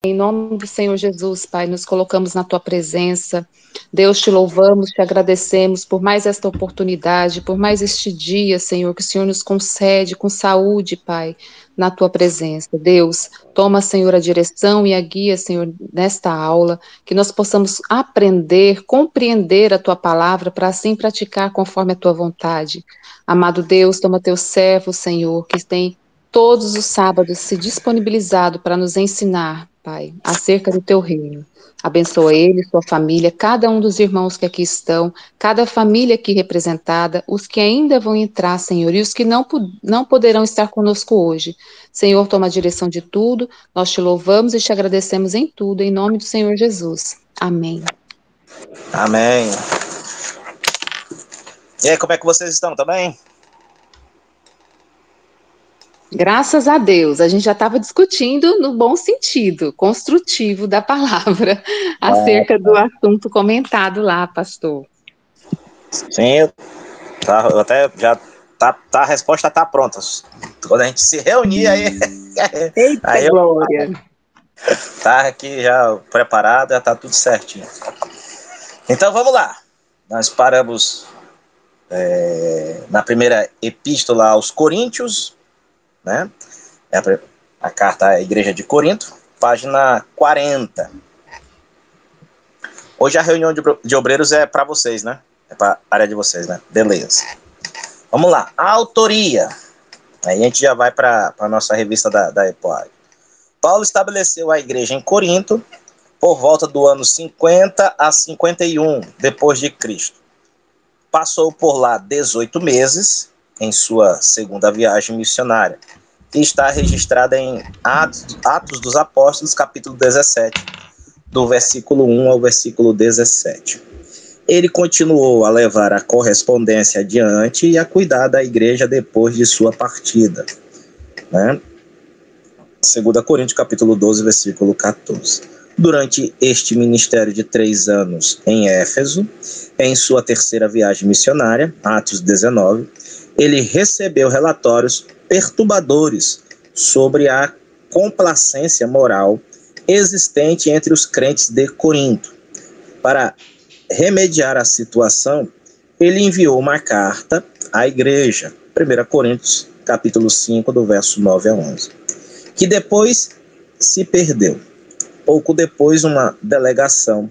Em nome do Senhor Jesus, Pai, nos colocamos na tua presença. Deus, te louvamos, te agradecemos por mais esta oportunidade, por mais este dia, Senhor, que o Senhor nos concede com saúde, Pai, na tua presença. Deus, toma, Senhor, a direção e a guia, Senhor, nesta aula, que nós possamos aprender, compreender a tua palavra, para assim praticar conforme a tua vontade. Amado Deus, toma teu servo, Senhor, que tem todos os sábados se disponibilizado para nos ensinar, Pai, acerca do teu reino. Abençoa ele, sua família, cada um dos irmãos que aqui estão, cada família aqui representada, os que ainda vão entrar, Senhor, e os que não poderão estar conosco hoje. Senhor, toma a direção de tudo, nós te louvamos e te agradecemos em tudo, em nome do Senhor Jesus. Amém. Amém. E aí, como é que vocês estão? Tá bem? Graças a Deus, a gente já estava discutindo no bom sentido, construtivo da palavra, acerca do assunto comentado lá, pastor. Sim, eu até já a resposta tá pronta. Quando a gente se reunir, Eita, aí eu glória! tá aqui já preparado, já tá tudo certinho. Então vamos lá. Nós paramos na primeira epístola aos Coríntios, né? A carta à Igreja de Corinto, página 40. Hoje a reunião de obreiros é para vocês, né? É para a área de vocês, né? Beleza. Vamos lá. A autoria. Aí a gente já vai para a nossa revista da EPOAG. Paulo estabeleceu a igreja em Corinto por volta do ano 50 a 51 depois de Cristo. Passou por lá 18 meses em sua segunda viagem missionária e está registrada em Atos dos Apóstolos, capítulo 17, do versículo 1 ao versículo 17. Ele continuou a levar a correspondência adiante e a cuidar da igreja depois de sua partida, né? 2 Coríntios, capítulo 12, versículo 14. Durante este ministério de 3 anos em Éfeso, em sua terceira viagem missionária, Atos 19, ele recebeu relatórios perturbadores sobre a complacência moral existente entre os crentes de Corinto. Para remediar a situação, ele enviou uma carta à igreja, 1 Coríntios, capítulo 5, do verso 9 a 11, que depois se perdeu. Pouco depois, uma delegação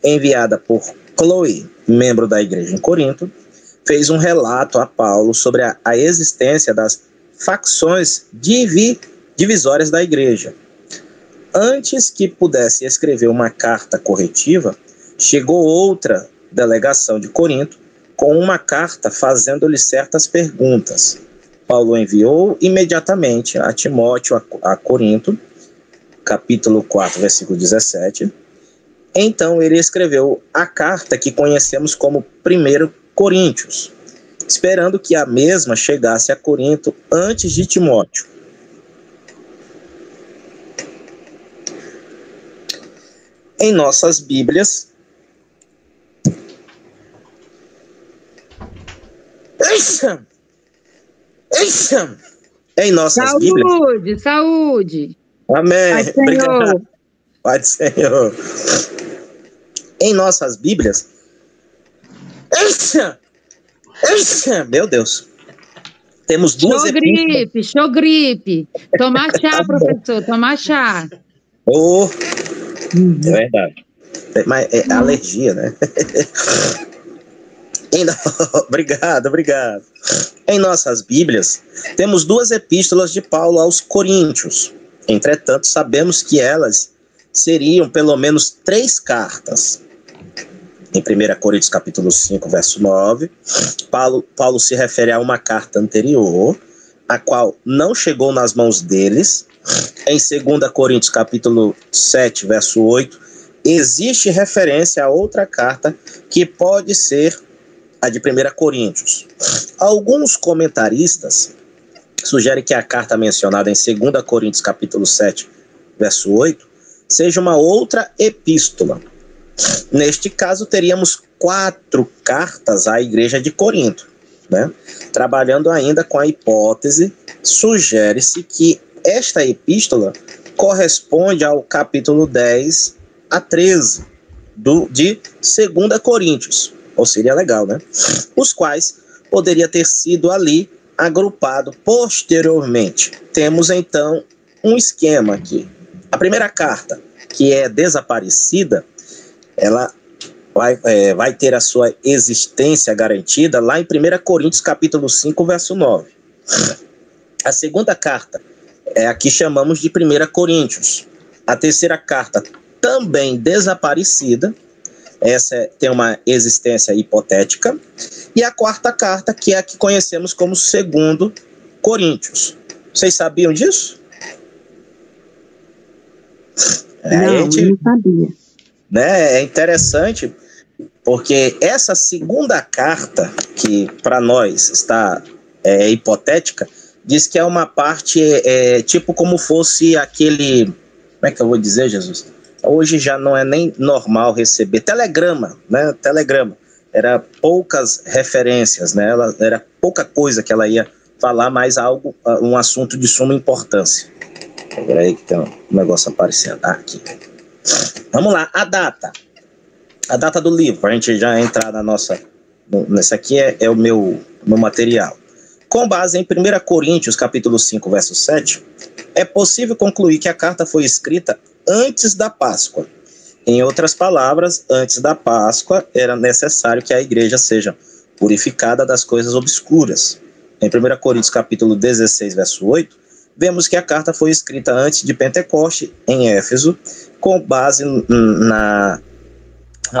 enviada por Chloe, membro da igreja em Corinto, fez um relato a Paulo sobre a existência das facções divisórias da igreja. Antes que pudesse escrever uma carta corretiva, chegou outra delegação de Corinto com uma carta fazendo-lhe certas perguntas. Paulo enviou imediatamente a Timóteo a Corinto, capítulo 4, versículo 17. Então ele escreveu a carta que conhecemos como 1 Coríntios, esperando que a mesma chegasse a Corinto antes de Timóteo. Em nossas Bíblias, em nossas Bíblias... Saúde! Amém! Pai, Obrigado! Pai do Senhor! Em nossas Bíblias... Meu Deus! Temos duas epístolas... Show gripe! Tomar chá, professor, tomar chá. Oh, é verdade. Mas é alergia, né? Obrigado. Em nossas Bíblias, temos duas epístolas de Paulo aos Coríntios. Entretanto, sabemos que elas seriam pelo menos 3 cartas. Em 1 Coríntios, capítulo 5, verso 9, Paulo se refere a uma carta anterior, a qual não chegou nas mãos deles. Em 2 Coríntios, capítulo 7, verso 8, existe referência a outra carta que pode ser a de 1 Coríntios. Alguns comentaristas sugerem que a carta mencionada em 2 Coríntios, capítulo 7, verso 8, seja uma outra epístola. Neste caso, teríamos 4 cartas à igreja de Corinto, né? Trabalhando ainda com a hipótese, sugere-se que esta epístola corresponde ao capítulo 10 a 13 de 2 Coríntios, ou seria legal, né? Os quais poderia ter sido ali agrupado posteriormente. Temos então um esquema aqui. A primeira carta, que é desaparecida, ela vai ter a sua existência garantida lá em 1 Coríntios capítulo 5, verso 9. A segunda carta é a que chamamos de 1 Coríntios. A terceira carta, também desaparecida, essa tem uma existência hipotética. E a quarta carta, que é a que conhecemos como 2 Coríntios. Vocês sabiam disso? Não sabia. Né, é interessante, porque essa segunda carta, que para nós está hipotética, diz que é uma parte, tipo como fosse aquele... Como é que eu vou dizer, Jesus? Hoje já não é nem normal receber telegrama, né? Telegrama. Era poucas referências, né? Era pouca coisa que ela ia falar, mas algo, um assunto de suma importância. Peraí que tem um negócio aparecendo. Aqui. Vamos lá, a data. A data do livro, para a gente já entrar na nossa... Nesse aqui é o meu material. Com base em 1 Coríntios, capítulo 5, verso 7, é possível concluir que a carta foi escrita antes da Páscoa. Em outras palavras, antes da Páscoa, era necessário que a igreja seja purificada das coisas obscuras. Em 1 Coríntios, capítulo 16, verso 8, vemos que a carta foi escrita antes de Pentecoste, em Éfeso, com base na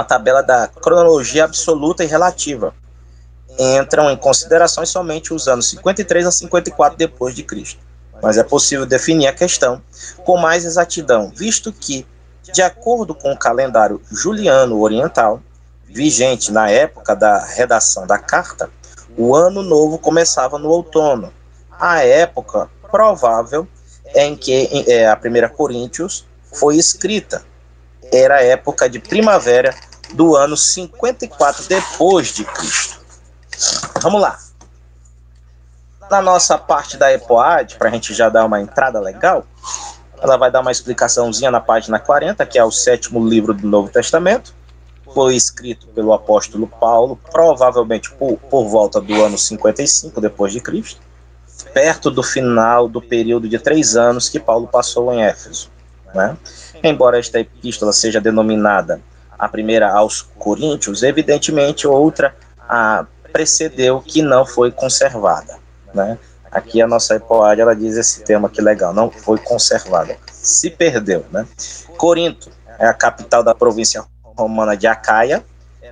tabela da cronologia absoluta e relativa. Entram em considerações somente os anos 53 a 54 depois de Cristo. Mas é possível definir a questão com mais exatidão, visto que, de acordo com o calendário juliano oriental, vigente na época da redação da carta, o ano novo começava no outono. A época provável em que a 1 Coríntios foi escrita era a época de primavera do ano 54 depois de Cristo. Vamos lá. Na nossa parte da EPOAD, para a gente já dar uma entrada legal, ela vai dar uma explicaçãozinha na página 40, que é o 7º livro do Novo Testamento. Foi escrito pelo apóstolo Paulo, provavelmente por volta do ano 55 depois de Cristo, perto do final do período de 3 anos que Paulo passou em Éfeso, né? Embora esta epístola seja denominada a primeira aos Coríntios, evidentemente outra a precedeu que não foi conservada, né? Aqui a nossa EPOAD, ela diz esse termo aqui legal, não foi conservada, se perdeu, né? Corinto é a capital da província romana de Acaia,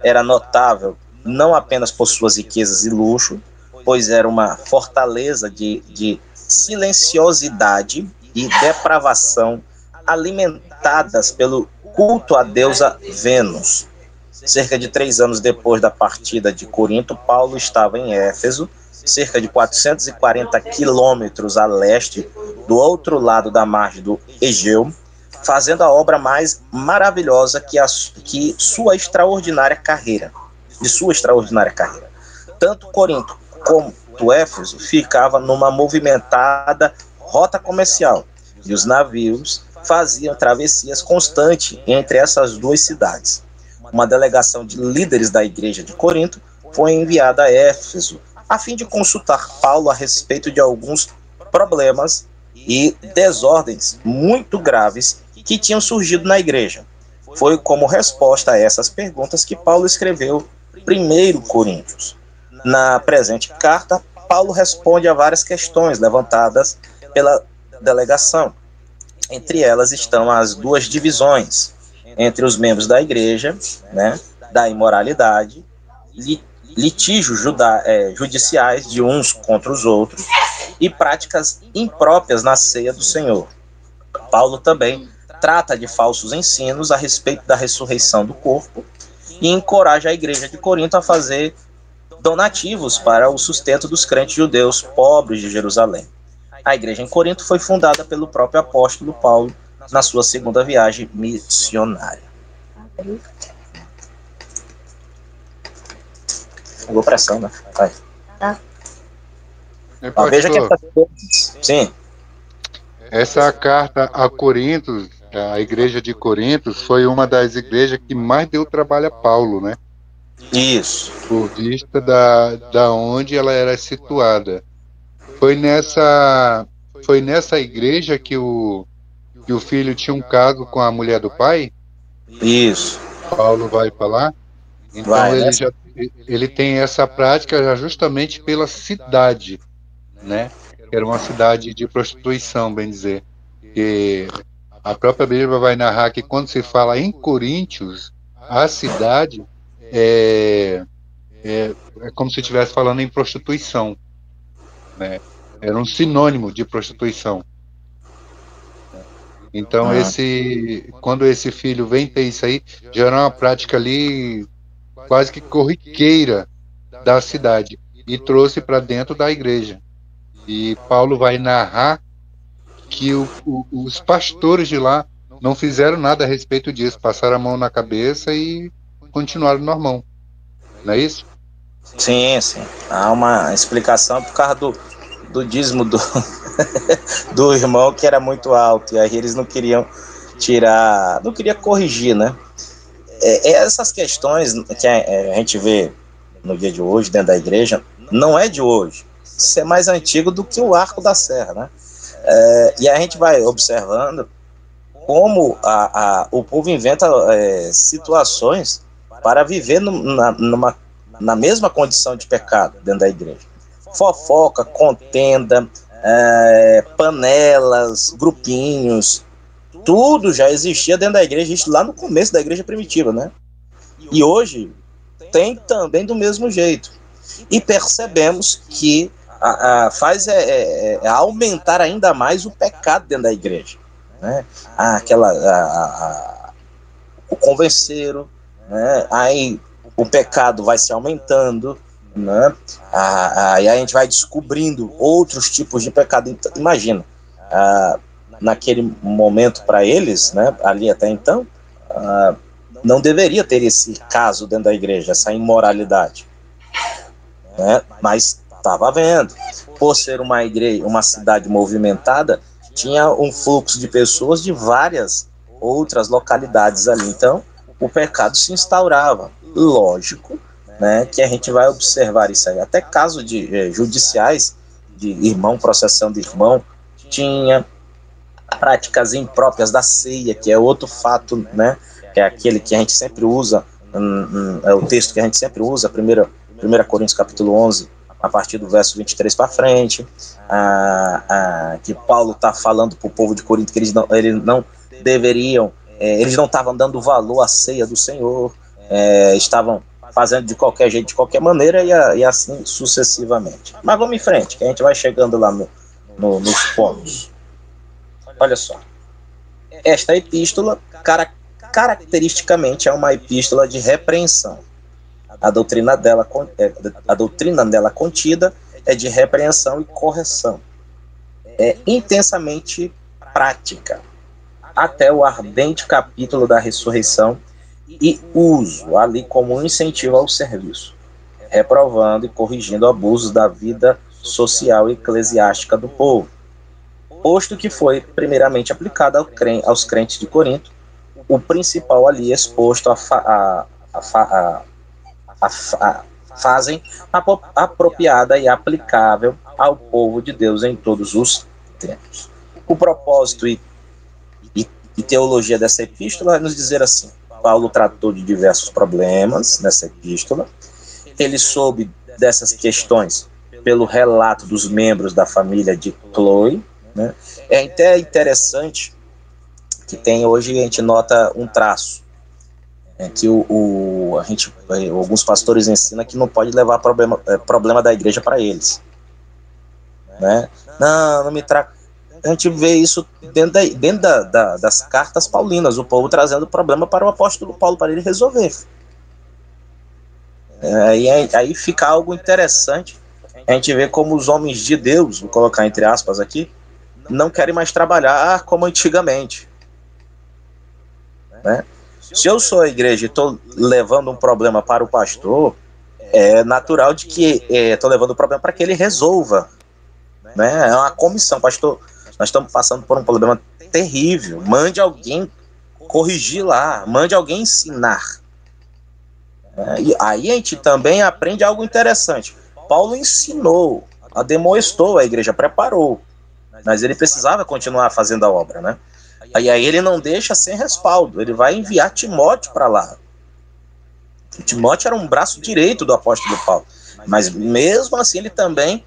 era notável não apenas por suas riquezas e luxo, pois era uma fortaleza de silenciosidade e depravação alimentadas pelo culto à deusa Vênus. Cerca de 3 anos depois da partida de Corinto, Paulo estava em Éfeso, cerca de 440 quilômetros a leste, do outro lado da margem do Egeu, fazendo a obra mais maravilhosa que sua extraordinária carreira. Tanto Corinto como Éfeso ficava numa movimentada rota comercial, e os navios faziam travessias constantes entre essas duas cidades. Uma delegação de líderes da igreja de Corinto foi enviada a Éfeso, a fim de consultar Paulo a respeito de alguns problemas e desordens muito graves que tinham surgido na igreja. Foi como resposta a essas perguntas que Paulo escreveu 1 Coríntios. Na presente carta, Paulo responde a várias questões levantadas pela delegação. Entre elas estão as duas divisões entre os membros da igreja, né, da imoralidade, litígios judiciais de uns contra os outros e práticas impróprias na ceia do Senhor. Paulo também trata de falsos ensinos a respeito da ressurreição do corpo e encoraja a igreja de Corinto a fazer donativos para o sustento dos crentes judeus pobres de Jerusalém. A igreja em Corinto foi fundada pelo próprio apóstolo Paulo na sua segunda viagem missionária. Pegou pressão, né? Vai. Tá. Veja que essas coisas... Sim. Essa carta a Corintos, a igreja de Corintos, foi uma das igrejas que mais deu trabalho a Paulo, né? Isso. Por vista da onde ela era situada. Foi nessa igreja que o filho tinha um caso com a mulher do pai? Isso. Paulo vai falar. Então Vai, né? ele tem essa prática já justamente pela cidade, né? Era uma cidade de prostituição, bem dizer. Que a própria Bíblia vai narrar que quando se fala em Coríntios, a cidade é, é como se estivesse falando em prostituição, né? Era um sinônimo de prostituição. Então, Ah, quando esse filho vem ter isso aí, já era uma prática ali quase que corriqueira da cidade e trouxe para dentro da igreja. E Paulo vai narrar que os pastores de lá não fizeram nada a respeito disso, passaram a mão na cabeça e continuaram normal. Não é isso? sim, sim. Há uma explicação por causa do dízimo do irmão, que era muito alto, e aí eles não queriam tirar, não queria corrigir, né? Essas questões que a gente vê no dia de hoje dentro da igreja, não é de hoje. Isso é mais antigo do que o Arco da Serra, né? E a gente vai observando como o povo inventa situações para viver na mesma condição de pecado dentro da igreja. Fofoca, contenda, panelas, grupinhos, tudo já existia dentro da igreja, isso lá no começo da igreja primitiva, né? E hoje tem também do mesmo jeito. E percebemos que faz aumentar ainda mais o pecado dentro da igreja, né? O convenceiro, né? Aí o pecado vai se aumentando, né? E a gente vai descobrindo outros tipos de pecado. Então, imagina, naquele momento para eles, né, ali até então, não deveria ter esse caso dentro da igreja, essa imoralidade, né? Mas estava havendo. Por ser uma igreja, uma cidade movimentada, tinha um fluxo de pessoas de várias outras localidades ali. Então, o pecado se instaurava. Lógico, né, que a gente vai observar isso aí. Até casos judiciais de irmão processando irmão, tinha práticas impróprias da ceia, que é outro fato, né, que é aquele que a gente sempre usa, é o texto que a gente sempre usa, 1 Coríntios capítulo 11, a partir do verso 23 para frente, que Paulo está falando para o povo de Corinto que eles não deveriam, eles não estavam dando valor à ceia do Senhor, estavam fazendo de qualquer jeito, de qualquer maneira, e assim sucessivamente. Mas vamos em frente, que a gente vai chegando lá nos pontos. Olha só, esta epístola, caracteristicamente, é uma epístola de repreensão. A doutrina dela contida é de repreensão e correção. É intensamente prática, até o ardente capítulo da ressurreição e uso ali como um incentivo ao serviço, reprovando e corrigindo abusos da vida social e eclesiástica do povo, posto que foi primeiramente aplicada aos crentes de Corinto, o principal ali exposto fazem apropriada e aplicável ao povo de Deus em todos os tempos. O propósito e teologia dessa epístola é nos dizer assim: Paulo tratou de diversos problemas nessa epístola, ele soube dessas questões pelo relato dos membros da família de Chloe, né? É até interessante que hoje a gente nota um traço, que alguns pastores ensinam que não pode levar problema da igreja para eles, né? Não me traga. A gente vê isso dentro das cartas paulinas, o povo trazendo problema para o apóstolo Paulo, para ele resolver. Aí fica algo interessante, a gente vê como os homens de Deus, vou colocar entre aspas aqui, não querem mais trabalhar como antigamente, né? Se eu sou a igreja e estou levando um problema para o pastor, é natural de que estou levando o problema para que ele resolva, né? É uma comissão, pastor. nós estamos passando por um problema terrível. Mande alguém corrigir lá, mande alguém ensinar. E aí a gente também aprende algo interessante. Paulo ensinou, ademoestou, a igreja preparou, mas ele precisava continuar fazendo a obra, né? E aí ele não deixa sem respaldo, ele vai enviar Timóteo para lá. Timóteo era um braço direito do apóstolo Paulo, mas mesmo assim ele também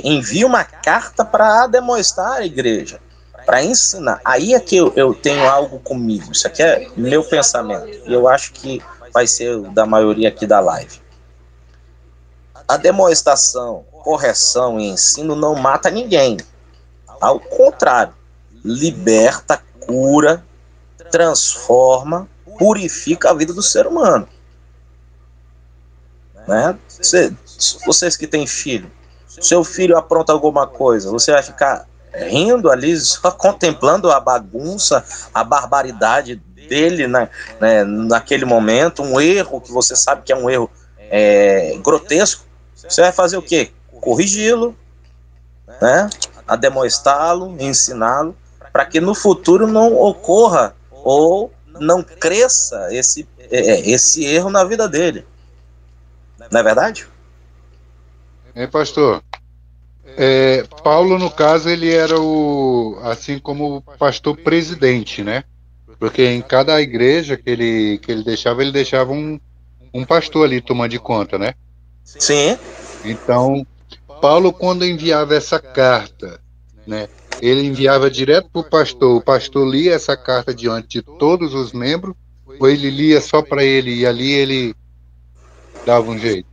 envia uma carta para ademoestar a igreja, para ensinar. Aí é que eu tenho algo comigo, isso aqui é meu pensamento, e eu acho que vai ser o da maioria aqui da live. A demoestação, correção e ensino não mata ninguém. Ao contrário, liberta, cura, transforma, purifica a vida do ser humano. Né? Vocês que têm filho, seu filho apronta alguma coisa, você vai ficar rindo ali, só contemplando a bagunça, a barbaridade dele, né, naquele momento, um erro que você sabe que é um erro grotesco. Você vai fazer o quê? Corrigi-lo, né? Ademoestá-lo, ensiná-lo, para que no futuro não ocorra ou não cresça esse erro na vida dele. Não é verdade? Pastor, Paulo, no caso, ele era assim como o pastor presidente, né? Porque em cada igreja que ele deixava um pastor ali tomando de conta, né? Sim. Então, Paulo, quando enviava essa carta, né, ele enviava direto para o pastor lia essa carta diante de todos os membros, ou ele lia só para ele e ali ele dava um jeito?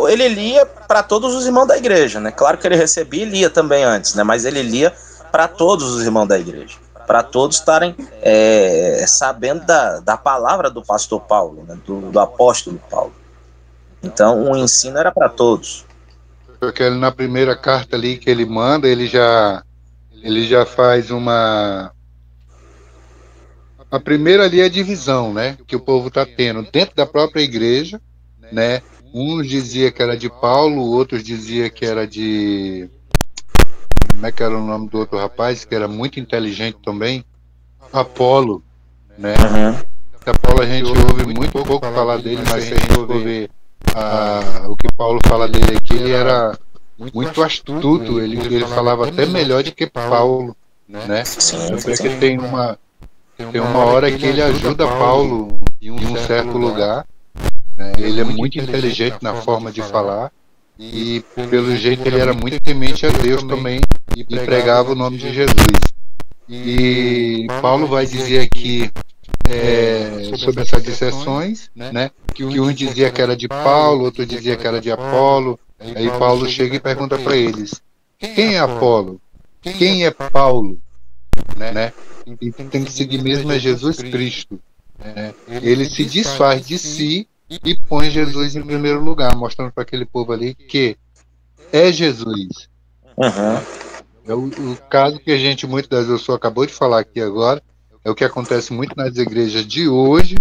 Ele lia para todos os irmãos da igreja, né? Claro que ele recebia e lia também antes, né? Mas ele lia para todos os irmãos da igreja, para todos estarem sabendo da palavra do pastor Paulo, né? do apóstolo Paulo. Então, o ensino era para todos. Porque na primeira carta ali que ele manda, ele já faz uma... A primeira ali é a divisão, né? Que o povo está tendo dentro da própria igreja, né? Uns diziam que era de Paulo, outros diziam que era de... Como é que era o nome do outro rapaz, que era muito inteligente também? Apolo, né? Apolo a gente ouve muito pouco falar dele, mas se a gente for ver o que Paulo fala dele aqui, ele era muito astuto, ele falava até melhor do que Paulo, né? Porque tem uma hora que ele ajuda Paulo em um certo lugar, né? Ele é muito inteligente na forma de falar e pelo jeito ele era muito temente a Deus também e pregava o nome de Jesus. E Paulo vai dizer aqui sobre essas dissessões, né? Que um dizia que era de Paulo, outro dizia que era de Apolo. Aí Paulo chega e pergunta para eles: quem é Apolo? Quem é Paulo? Né? E tem que seguir mesmo é Jesus Cristo. Né? Ele se desfaz de si e põe Jesus em primeiro lugar, mostrando para aquele povo ali que é Jesus. É o caso que a gente muitas das vezes acabou de falar aqui agora. É o que acontece muito nas igrejas de hoje,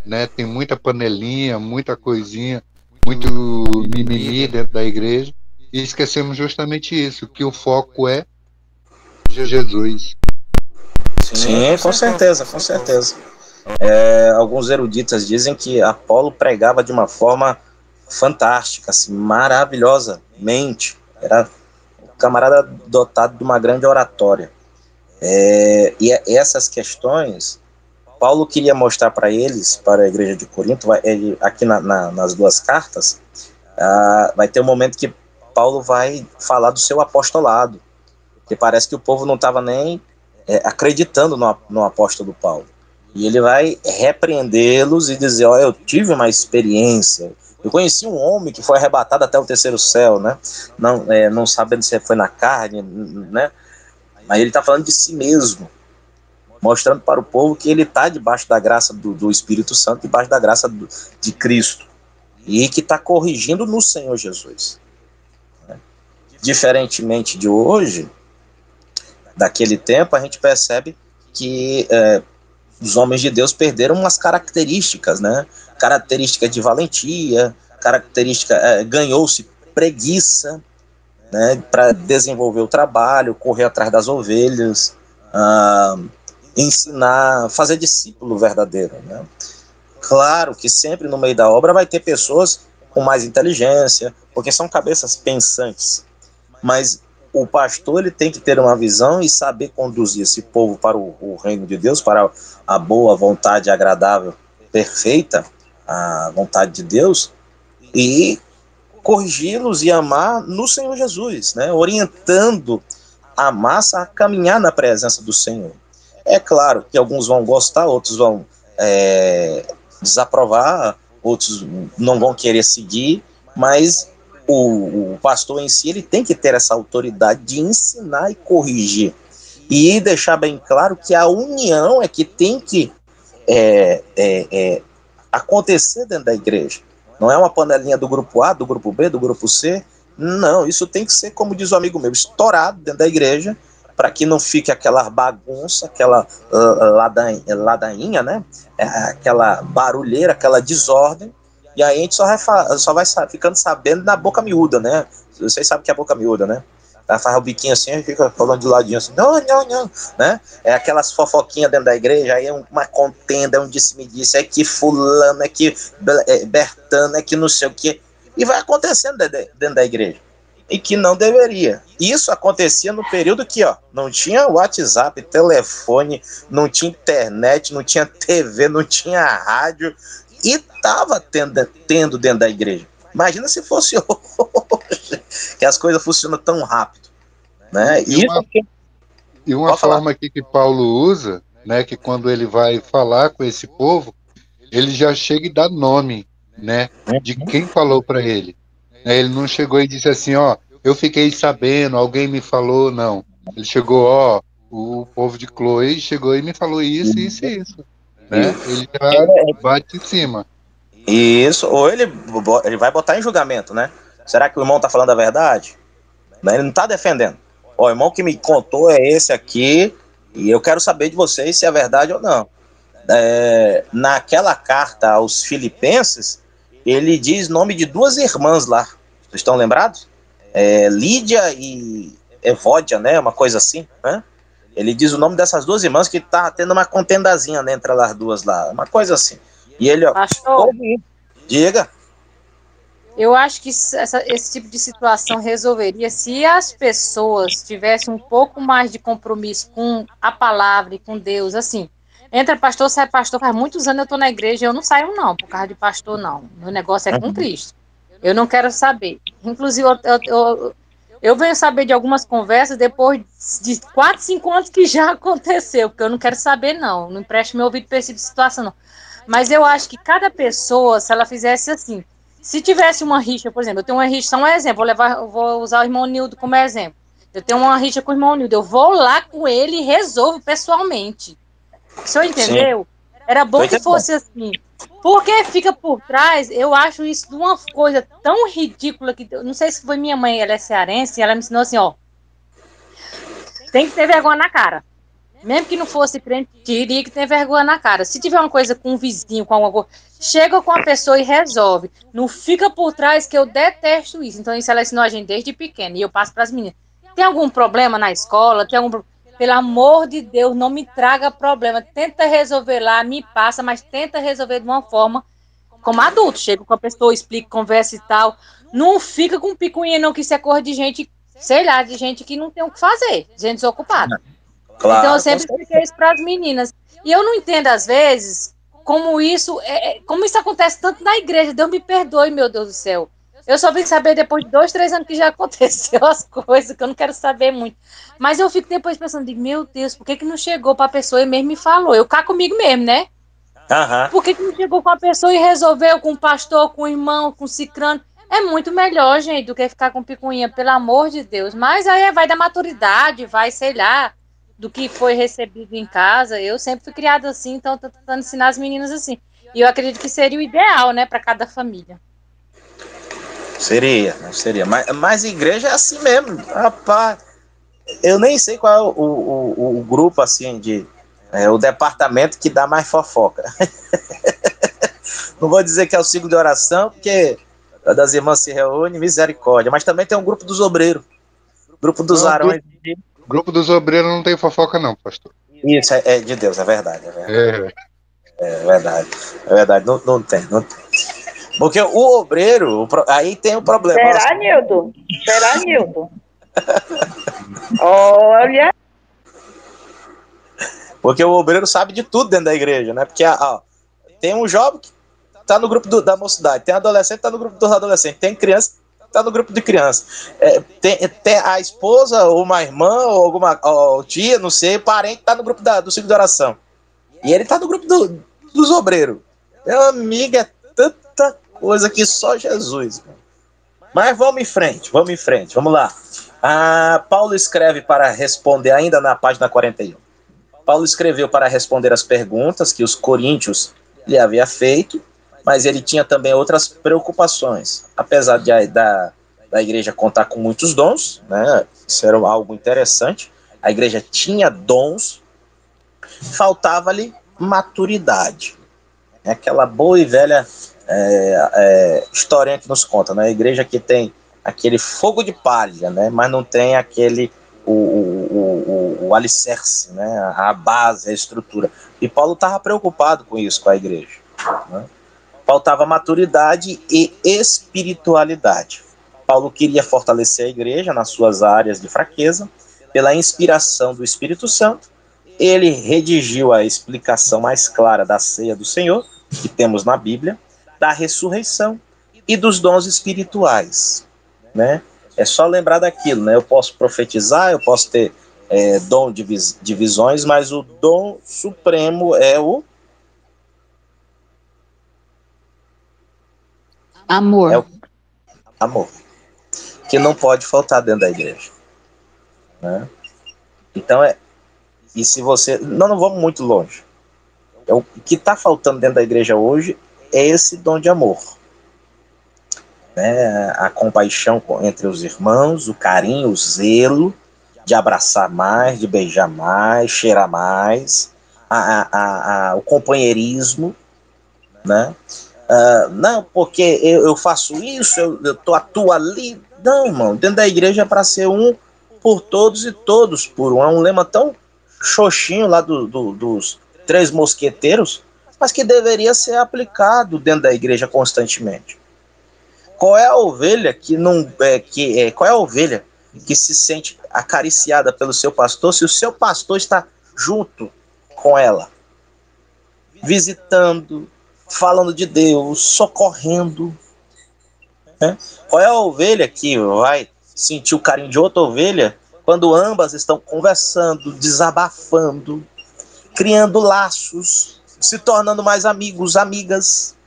né? Tem muita panelinha, muita coisinha, muito mimimi dentro da igreja, e esquecemos justamente isso, que o foco é Jesus. Sim, com certeza, com certeza. Alguns eruditas dizem que Apolo pregava de uma forma fantástica, assim, maravilhosamente. Era um camarada dotado de uma grande oratória. E essas questões, Paulo queria mostrar para eles, para a igreja de Corinto, aqui nas duas cartas, vai ter um momento que Paulo vai falar do seu apostolado, que parece que o povo não estava nem acreditando no apóstolo Paulo. E ele vai repreendê-los e dizer: eu tive uma experiência, eu conheci um homem que foi arrebatado até o terceiro céu, né? Não sabendo se foi na carne, né? Mas ele está falando de si mesmo, mostrando para o povo que ele está debaixo da graça do Espírito Santo, debaixo da graça de Cristo, e que está corrigindo no Senhor Jesus. Diferentemente de hoje, daquele tempo, a gente percebe que os homens de Deus perderam umas características, né? Característica de valentia, ganhou-se preguiça, né, para desenvolver o trabalho, correr atrás das ovelhas, ensinar, fazer discípulo verdadeiro, né? Claro que sempre no meio da obra vai ter pessoas com mais inteligência, porque são cabeças pensantes, mas o pastor ele tem que ter uma visão e saber conduzir esse povo para o reino de Deus, para a boa vontade agradável, perfeita, a vontade de Deus, e corrigi-los e amar no Senhor Jesus, né? Orientando a massa a caminhar na presença do Senhor. É claro que alguns vão gostar, outros vão desaprovar, outros não vão querer seguir, mas o pastor em si ele tem que ter essa autoridade de ensinar e corrigir, e deixar bem claro que a união é que tem que acontecer dentro da igreja. Não é uma panelinha do grupo A, do grupo B, do grupo C. Não, isso tem que ser, como diz o amigo meu, estourado dentro da igreja, para que não fique aquela bagunça, aquela ladainha, né? Aquela barulheira, aquela desordem. E aí a gente só vai ficando sabendo na boca miúda, né? Vocês sabem que é a boca miúda, né? Ela faz o biquinho assim e fica falando de ladinho assim, não, né? É aquelas fofoquinhas dentro da igreja, aí é uma contenda, é um disse-me-disse, é que fulano, é que Bertano, é que não sei o quê. E vai acontecendo dentro da igreja. E que não deveria. Isso acontecia no período que, não tinha WhatsApp, telefone, não tinha internet, não tinha TV, não tinha rádio, e estava tendo dentro da igreja. Imagina se fosse hoje, que as coisas funcionam tão rápido, né? E uma forma aqui que Paulo usa, né, que quando ele vai falar com esse povo, ele já chega e dá nome, né, de quem falou para ele. Ele não chegou e disse assim, eu fiquei sabendo, alguém me falou, não. Ele chegou, o povo de Cloé chegou e me falou isso, isso e isso. Né? Ele já bate em cima. Isso, ou ele vai botar em julgamento, né? Será que o irmão tá falando a verdade? Ele não tá defendendo. O irmão que me contou é esse aqui, e eu quero saber de vocês se é verdade ou não. Naquela carta aos Filipenses, ele diz nome de duas irmãs lá. Vocês estão lembrados? Lídia e Evódia, né? Uma coisa assim, né? Ele diz o nome dessas duas irmãs que tá tendo uma contendazinha entre elas duas lá, uma coisa assim. E ele, Pastor, diga. Eu acho que esse tipo de situação resolveria se as pessoas tivessem um pouco mais de compromisso com a palavra e com Deus, assim. Entra pastor, sai pastor, faz muitos anos eu estou na igreja e eu não saio não, por causa de pastor não. Meu negócio é com Cristo. Eu não quero saber. Inclusive, eu venho saber de algumas conversas depois de 4, 5 anos que já aconteceu, porque eu não quero saber não, não empresto meu ouvido para esse tipo de situação não. Mas eu acho que cada pessoa, se ela fizesse assim, se tivesse uma rixa, por exemplo, eu tenho uma rixa, só um exemplo, vou usar o irmão Nildo como exemplo. Eu tenho uma rixa com o irmão Nildo, eu vou lá com ele e resolvo pessoalmente. O senhor entendeu? Sim. Era bom que fosse assim. Porque fica por trás, eu acho isso uma coisa tão ridícula que, não sei se foi minha mãe, ela é cearense, ela me ensinou assim, tem que ter vergonha na cara. Mesmo que não fosse crente, teria que ter vergonha na cara. Se tiver uma coisa com um vizinho, com alguma coisa, chega com a pessoa e resolve. Não fica por trás, que eu detesto isso. Então, isso ela ensinou a gente desde pequena. E eu passo para as meninas. Tem algum problema na escola? Pelo amor de Deus, não me traga problema. Tenta resolver lá, me passa, mas tenta resolver de uma forma como adulto. Chega com a pessoa, explica, conversa e tal. Não fica com picuinha, não, que isso é coisa de gente, sei lá, de gente que não tem o que fazer. Gente desocupada. Claro, então eu sempre expliquei isso para as meninas. E eu não entendo, às vezes, como isso acontece tanto na igreja. Deus me perdoe, meu Deus do céu. Eu só vim saber depois de 2, 3 anos que já aconteceu as coisas, que eu não quero saber muito. Mas eu fico depois pensando, meu Deus, por que não chegou para a pessoa e mesmo me falou? Eu cá comigo mesmo, né? Por que não chegou com a pessoa e resolveu com o pastor, com o irmão, com o cicrano? É muito melhor, gente, do que ficar com picuinha, pelo amor de Deus. Mas aí vai da maturidade, vai, sei lá, do que foi recebido em casa. Eu sempre fui criada assim, então estou tentando ensinar as meninas assim. E eu acredito que seria o ideal, né, para cada família. Seria. Mas igreja é assim mesmo, rapaz. Eu nem sei qual é o grupo, assim, o departamento que dá mais fofoca. Não vou dizer que é o ciclo de oração, porque das irmãs se reúne, misericórdia. Mas também tem um grupo dos obreiros, Grupo dos Não, varões. Grupo dos obreiros não tem fofoca, não, pastor. Isso, é de Deus, é verdade. É. É verdade. É verdade, não tem. Porque o obreiro, aí tem um problema. Será, Nilton? Será, Nilton? Olha. Porque o obreiro sabe de tudo dentro da igreja, né? Porque tem um jovem que tá no grupo da mocidade, tem adolescente que tá no grupo dos adolescentes, tem criança que tá no grupo de crianças. Tem a esposa, ou uma irmã, ou alguma tia, não sei, parente que tá no grupo do ciclo de oração. E ele tá no grupo dos obreiros. Meu amigo, é tanta coisa que só Jesus. Mas vamos em frente, vamos lá. Paulo escreve para responder, ainda na página 41. Paulo escreveu para responder as perguntas que os coríntios lhe havia feito, mas ele tinha também outras preocupações. Apesar da igreja contar com muitos dons, né, isso era algo interessante, a igreja tinha dons, faltava-lhe maturidade. É aquela boa e velha historinha que nos conta, né? A igreja que tem aquele fogo de palha, né, mas não tem aquele o alicerce, né, a base, a estrutura. E Paulo estava preocupado com isso, com a igreja. Né? Faltava maturidade e espiritualidade. Paulo queria fortalecer a igreja nas suas áreas de fraqueza, pela inspiração do Espírito Santo. Ele redigiu a explicação mais clara da ceia do Senhor, que temos na Bíblia, da ressurreição e dos dons espirituais, né? É só lembrar daquilo, né? Eu posso profetizar, eu posso ter dom de visões, mas o dom supremo é o amor. É o amor, que não pode faltar dentro da igreja, né? Então e se você não vamos muito longe. O que está faltando dentro da igreja hoje é esse dom de amor. Né, a compaixão entre os irmãos, o carinho, o zelo, de abraçar mais, de beijar mais, cheirar mais, o companheirismo, né? Não, porque eu faço isso, eu atuo ali. Não, irmão, dentro da igreja é para ser um por todos e todos por um. É um lema tão xoxinho lá dos Três Mosqueteiros, mas que deveria ser aplicado dentro da igreja constantemente. Qual é a ovelha qual é a ovelha que se sente acariciada pelo seu pastor se o seu pastor está junto com ela, visitando, falando de Deus, socorrendo, né? Qual é a ovelha que vai sentir o carinho de outra ovelha quando ambas estão conversando, desabafando, criando laços, se tornando mais amigos, amigas?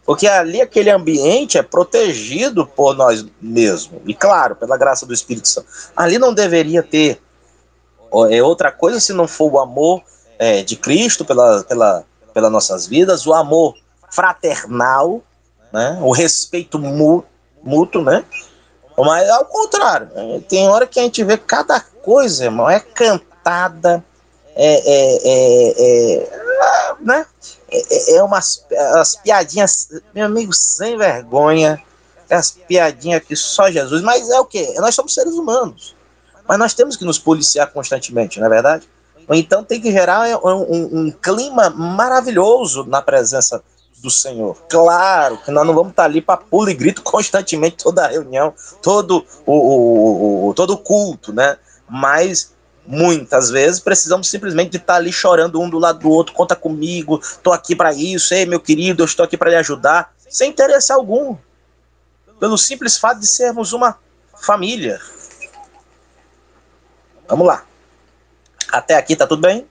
Porque ali aquele ambiente é protegido por nós mesmos. E claro, pela graça do Espírito Santo. Ali não deveria ter outra coisa se não for o amor de Cristo pelas nossas vidas, o amor fraternal, né? O respeito mútuo, né? Mas ao contrário, tem hora que a gente vê cada coisa, irmão, é cantada, né? Umas piadinhas, meu amigo, sem vergonha, as piadinhas que só Jesus, mas é o quê? Nós somos seres humanos, mas nós temos que nos policiar constantemente, não é verdade? Então tem que gerar um clima maravilhoso na presença do Senhor. Claro que nós não vamos estar ali para pulo e grito constantemente toda a reunião, todo o culto, né? Mas muitas vezes precisamos simplesmente de estar ali chorando um do lado do outro, conta comigo, estou aqui para isso, ei meu querido, eu estou aqui para lhe ajudar, sem interesse algum, pelo simples fato de sermos uma família. Vamos lá. Até aqui tá tudo bem?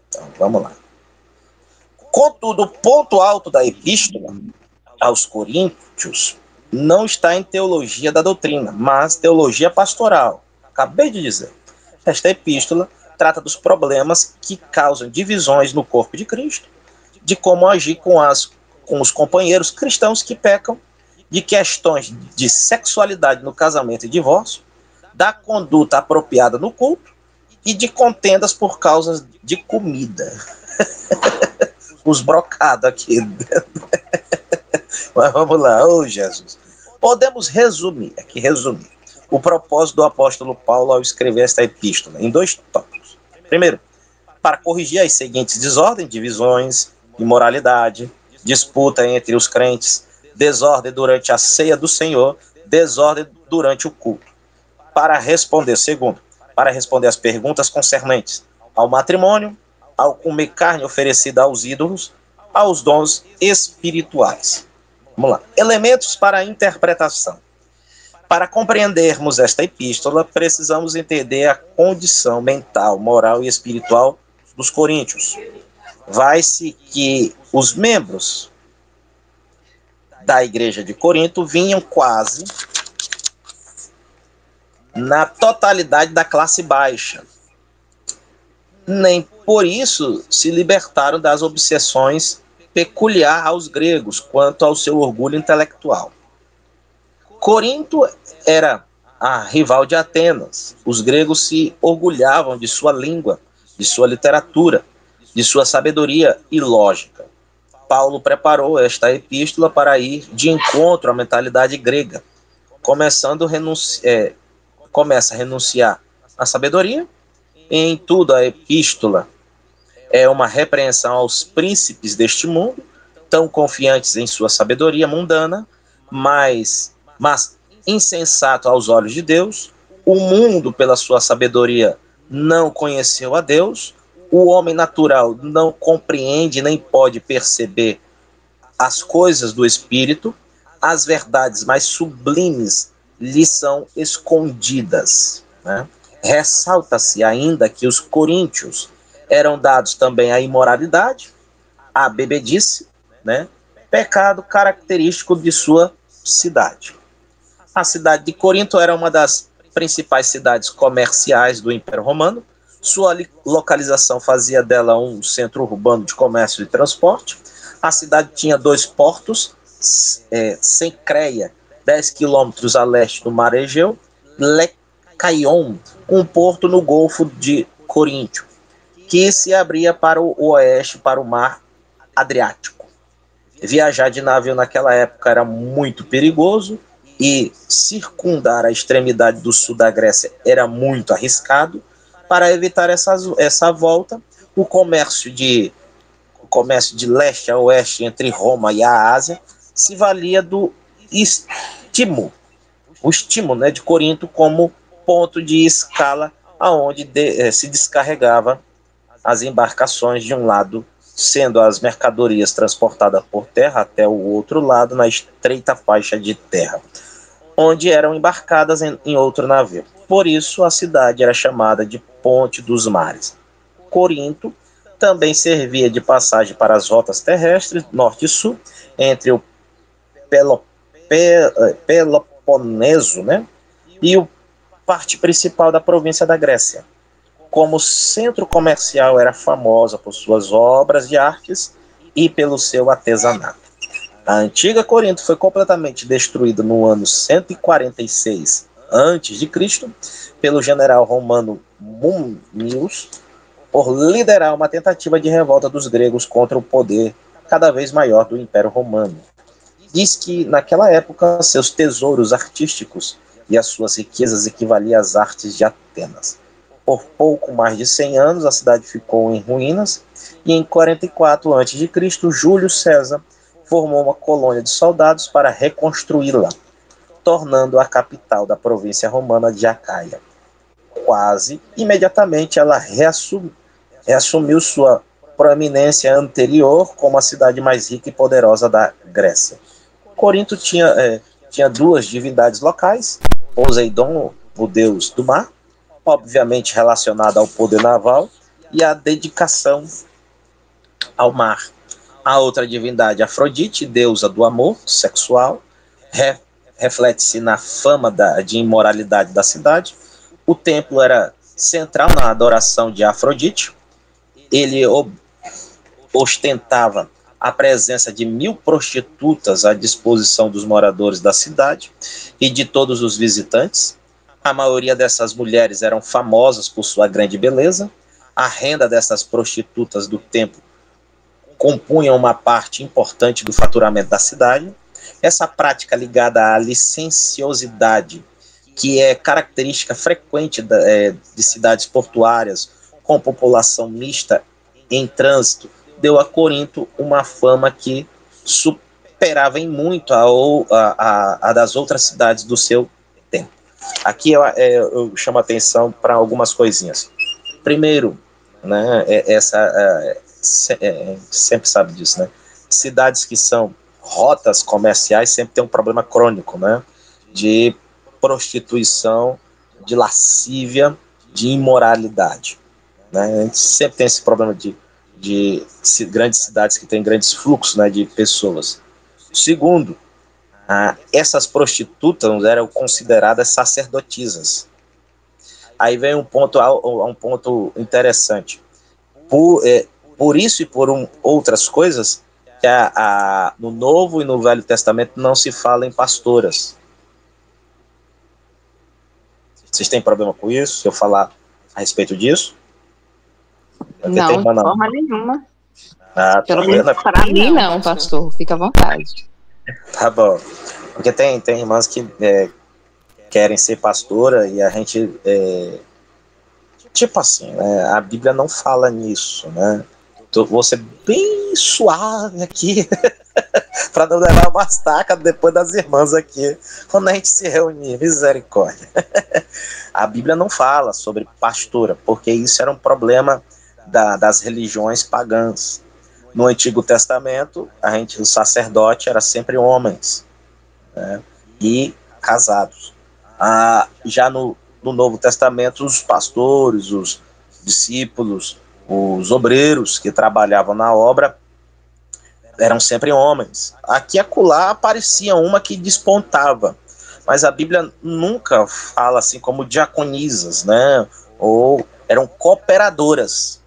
Então, vamos lá. Contudo, o ponto alto da epístola aos Coríntios não está em teologia da doutrina, mas teologia pastoral. Acabei de dizer. Esta epístola trata dos problemas que causam divisões no corpo de Cristo, de como agir com os companheiros cristãos que pecam, de questões de sexualidade no casamento e divórcio, da conduta apropriada no culto e de contendas por causa de comida. Os brocados aqui. Mas vamos lá, Jesus. Podemos resumir o propósito do apóstolo Paulo ao escrever esta epístola em 2 tópicos. Primeiro, para corrigir as seguintes desordens, divisões, imoralidade, disputa entre os crentes, desordem durante a ceia do Senhor, desordem durante o culto. Segundo, para responder às perguntas concernentes ao matrimônio, ao comer carne oferecida aos ídolos, aos dons espirituais. Vamos lá. Elementos para a interpretação. Para compreendermos esta epístola, precisamos entender a condição mental, moral e espiritual dos coríntios. Vai-se que os membros da igreja de Corinto vinham quase na totalidade da classe baixa. Nem por isso se libertaram das obsessões peculiar aos gregos quanto ao seu orgulho intelectual. Corinto era a rival de Atenas. Os gregos se orgulhavam de sua língua, de sua literatura, de sua sabedoria e lógica. Paulo preparou esta epístola para ir de encontro à mentalidade grega, começa a renunciar à sabedoria. Em tudo, a epístola é uma repreensão aos príncipes deste mundo, tão confiantes em sua sabedoria mundana, mas insensato aos olhos de Deus. O mundo, pela sua sabedoria, não conheceu a Deus. O homem natural não compreende nem pode perceber as coisas do Espírito. As verdades mais sublimes lhe são escondidas, né? Ressalta-se ainda que os coríntios eram dados também à imoralidade, à bebedice, né? Pecado característico de sua cidade. A cidade de Corinto era uma das principais cidades comerciais do Império Romano. Sua localização fazia dela um centro urbano de comércio e transporte. A cidade tinha 2 portos, Cencreia, 10 quilômetros a leste do mar Egeu, Lecaion, um porto no Golfo de Coríntio, que se abria para o oeste, para o mar Adriático. Viajar de navio naquela época era muito perigoso e circundar a extremidade do sul da Grécia era muito arriscado. Para evitar essa volta, o comércio de leste a oeste entre Roma e a Ásia se valia do istmo, né, de Corinto como ponto de escala aonde se descarregava as embarcações de um lado, sendo as mercadorias transportadas por terra até o outro lado na estreita faixa de terra, onde eram embarcadas em outro navio. Por isso a cidade era chamada de Ponte dos Mares. Corinto também servia de passagem para as rotas terrestres norte e sul, entre o Peloponeso, né, e o parte principal da província da Grécia. Como centro comercial, era famosa por suas obras de artes e pelo seu artesanato. A antiga Corinto foi completamente destruída no ano 146 a.C. pelo general romano Mummius, por liderar uma tentativa de revolta dos gregos contra o poder cada vez maior do Império Romano. Diz que, naquela época, seus tesouros artísticos e as suas riquezas equivaliam às artes de Atenas. Por pouco mais de 100 anos, a cidade ficou em ruínas, e em 44 a.C., Júlio César formou uma colônia de soldados para reconstruí-la, tornando a capital da província romana de Acaia. Quase imediatamente ela reassumiu sua proeminência anterior como a cidade mais rica e poderosa da Grécia. Corinto tinha 2 divindades locais: Poseidon, o deus do mar, obviamente relacionado ao poder naval e à dedicação ao mar. A outra divindade, Afrodite, deusa do amor sexual, reflete-se na fama de imoralidade da cidade. O templo era central na adoração de Afrodite. Ele ostentava a presença de 1000 prostitutas à disposição dos moradores da cidade e de todos os visitantes. A maioria dessas mulheres eram famosas por sua grande beleza. A renda dessas prostitutas do templo compunha uma parte importante do faturamento da cidade. Essa prática ligada à licenciosidade, que é característica frequente de cidades portuárias com população mista em trânsito, deu a Corinto uma fama que superava em muito a das outras cidades do seu tempo. Aqui eu chamo a atenção para algumas coisinhas. Primeiro, né, sempre sabe disso, né? Cidades que são rotas comerciais sempre tem um problema crônico, né? De prostituição, de lascívia, de imoralidade, né? A gente sempre tem esse problema de grandes cidades que têm grandes fluxos, né, de pessoas. Segundo, essas prostitutas eram consideradas sacerdotisas. Aí vem um ponto interessante. Por isso e por outras coisas, que no Novo e no Velho Testamento não se fala em pastoras. Vocês têm problema com isso? Se eu falar a respeito disso? Não, de forma nenhuma. Pelo menos para mim não, pastor. Fica à vontade. Tá bom. Porque tem irmãs que querem ser pastora e a gente... tipo assim, né, a Bíblia não fala nisso, né? Então, vou ser bem suave aqui para não levar uma estaca depois das irmãs aqui quando a gente se reunir, misericórdia. A Bíblia não fala sobre pastora, porque isso era um problema das religiões pagãs. No Antigo Testamento, o sacerdote era sempre homens, né, e casados. Já no Novo Testamento, os pastores, os discípulos, os obreiros que trabalhavam na obra eram sempre homens. Aqui e acolá aparecia uma que despontava, mas a Bíblia nunca fala assim como diaconisas, né? Ou eram cooperadoras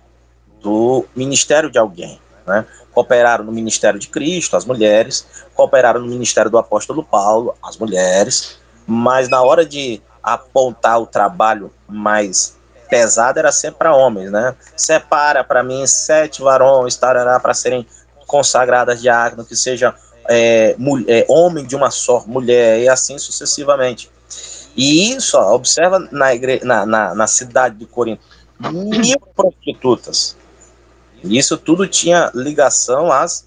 do ministério de alguém, né? Cooperaram no ministério de Cristo, as mulheres, cooperaram no ministério do apóstolo Paulo, as mulheres, mas na hora de apontar o trabalho mais pesado era sempre para homens, né? Separa para mim 7 varões para serem consagradas diácono, que seja homem de uma só mulher, e assim sucessivamente. E isso, observa na cidade de Corinto, 1000 prostitutas. Isso tudo tinha ligação às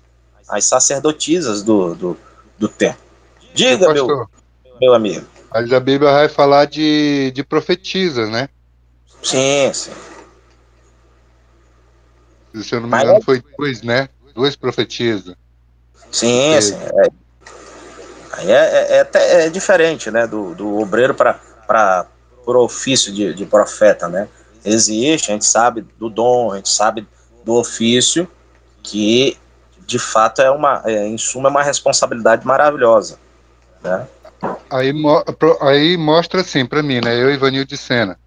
sacerdotisas do tempo. Diga, meu amigo. Mas a Bíblia vai falar de profetisas, né? Sim, sim. Se eu não me engano, foi 2, né? 2 profetisas. Sim, sim. Aí é diferente, né? Do obreiro para o ofício de profeta, né? Existe, a gente sabe do dom, a gente sabe do ofício, que de fato em suma, é uma responsabilidade maravilhosa, né? Aí mostra assim para mim, né? Eu e Ivanil de Sena,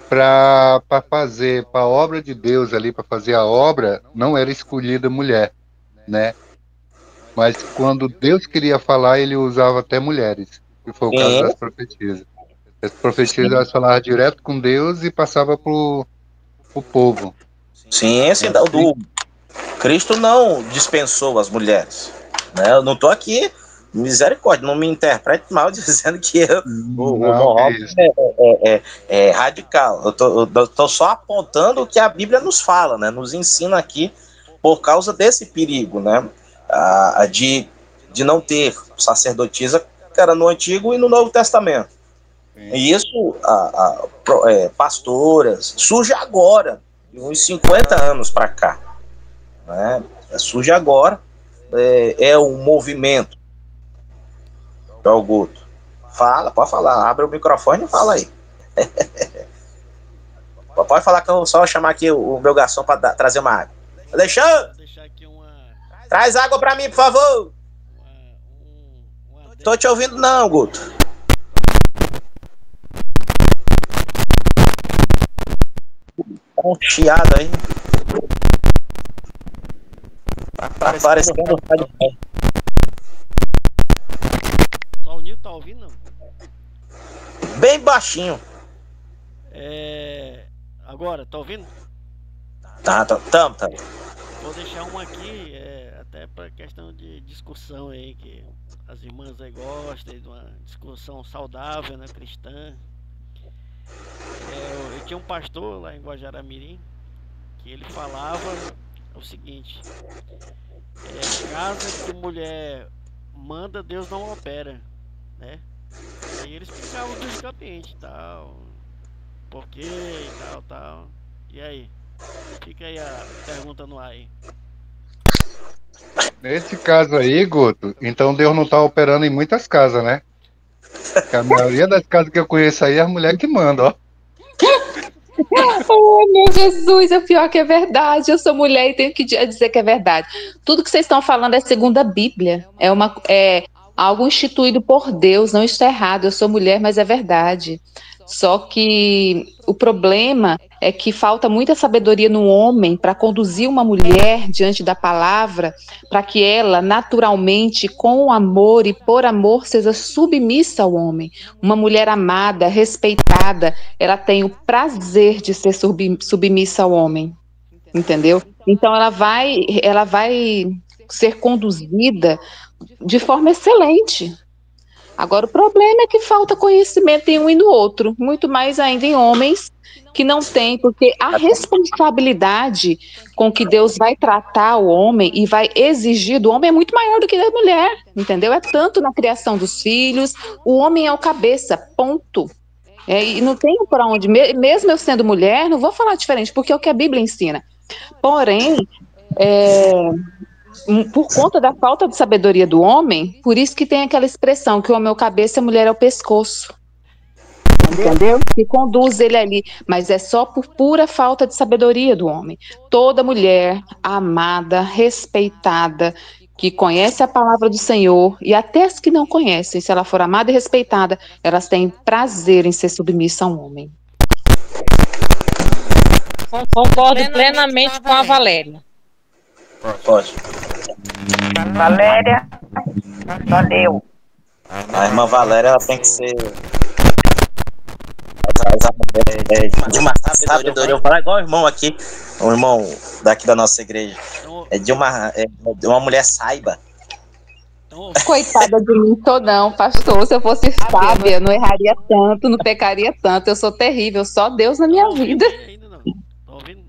para fazer para a obra de Deus ali, para fazer a obra, não era escolhida mulher, né? Mas quando Deus queria falar, ele usava até mulheres, que foi o caso das profetisas. As profetisas, elas falavam direto com Deus e passava pro povo. Sim, Cristo não dispensou as mulheres, né? Eu não estou aqui, misericórdia, não me interprete mal dizendo que o Mohammed é radical. Eu tô só apontando o que a Bíblia nos fala, né? Nos ensina aqui por causa desse perigo, né? De não ter sacerdotisa, que era no Antigo e no Novo Testamento. Sim. E isso, pastoras, surge agora, de uns 50 anos para cá, né? Surge agora, é um movimento. O Guto, pode falar, abre o microfone e fala aí. Pode falar que eu vou só chamar aqui o meu garçom para trazer uma água. Alexandre! Traz água pra mim, por favor. Tô te ouvindo não, Guto. Tá um chiado aí. Tá parecendo um rádio. Só o Nil tá ouvindo, não? Bem baixinho. Agora, tá ouvindo? Tá. Vou deixar um aqui, até para questão de discussão aí, que as irmãs aí gostam de uma discussão saudável, né, cristã. Eu tinha um pastor lá em Guajará-Mirim que ele falava o seguinte: casa que mulher manda, Deus não opera, né? Aí ele explicava biblicamente e tal, por quê e tal. E aí? Fica aí a pergunta no ar aí. Nesse caso aí, Guto, então Deus não está operando em muitas casas, né? Porque a maioria das casas que eu conheço aí é as mulheres que mandam, ó. Oh, meu Jesus, é o pior que é verdade. Eu sou mulher e tenho que dizer que é verdade. Tudo que vocês estão falando é segundo a Bíblia. É algo instituído por Deus, não está errado. Eu sou mulher, mas é verdade. Só que o problema é que falta muita sabedoria no homem para conduzir uma mulher diante da palavra, para que ela, naturalmente, com amor e por amor, seja submissa ao homem. Uma mulher amada, respeitada, ela tem o prazer de ser submissa ao homem, entendeu? Então ela vai ser conduzida de forma excelente. Agora, o problema é que falta conhecimento em um e no outro, muito mais ainda em homens que não têm, porque a responsabilidade com que Deus vai tratar o homem e vai exigir do homem é muito maior do que da mulher, entendeu? É tanto na criação dos filhos, o homem é o cabeça, ponto. E não tenho para onde, mesmo eu sendo mulher, não vou falar diferente, porque é o que a Bíblia ensina. Porém, por conta da falta de sabedoria do homem, por isso que tem aquela expressão que o homem é o cabeça e a mulher é o pescoço. Entendeu? Que conduz ele ali, mas é só por pura falta de sabedoria do homem. Toda mulher amada, respeitada, que conhece a palavra do Senhor, e até as que não conhecem, se ela for amada e respeitada, elas têm prazer em ser submissa a um homem. Concordo plenamente com a Valéria. Pode. Valéria, valeu. A irmã Valéria, ela tem que ser de uma sabedoria. Eu vou falar igual o irmão aqui, o irmão daqui da nossa igreja. É de uma mulher saiba. Coitada de mim, tô não, pastor. Se eu fosse sábia, não erraria tanto, não pecaria tanto. Eu sou terrível, só Deus na minha vida. Ainda não. Tá ouvindo?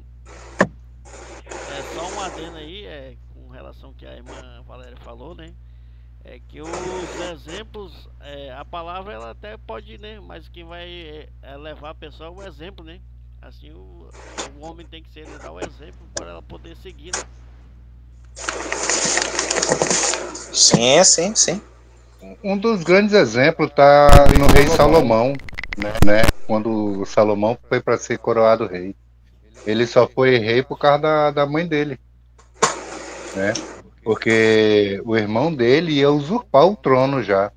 Só um adendo aí, com relação ao que a irmã Valéria falou, né? É que os exemplos, a palavra ela até pode, né? Mas quem vai levar a pessoa é o exemplo, né? Assim, o homem tem que dar o exemplo para ela poder seguir, né? Sim. Um dos grandes exemplos está no rei Salomão, né? Quando Salomão foi para ser coroado rei. Ele só foi rei por causa da mãe dele, né? Porque o irmão dele ia usurpar o trono já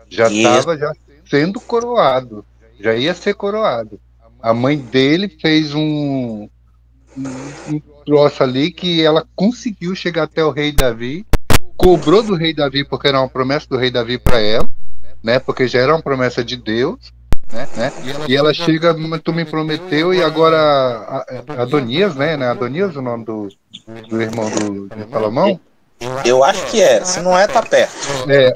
estava sendo coroado, já ia ser coroado. A mãe dele fez um troço ali que ela conseguiu chegar até o rei Davi, cobrou do rei Davi porque era uma promessa do rei Davi para ela, né? Porque já era uma promessa de Deus, né? E ela chega, tu me prometeu, e agora Adonias, né? Adonias, o nome do irmão de Salomão? Eu acho que é, se não é, tá perto.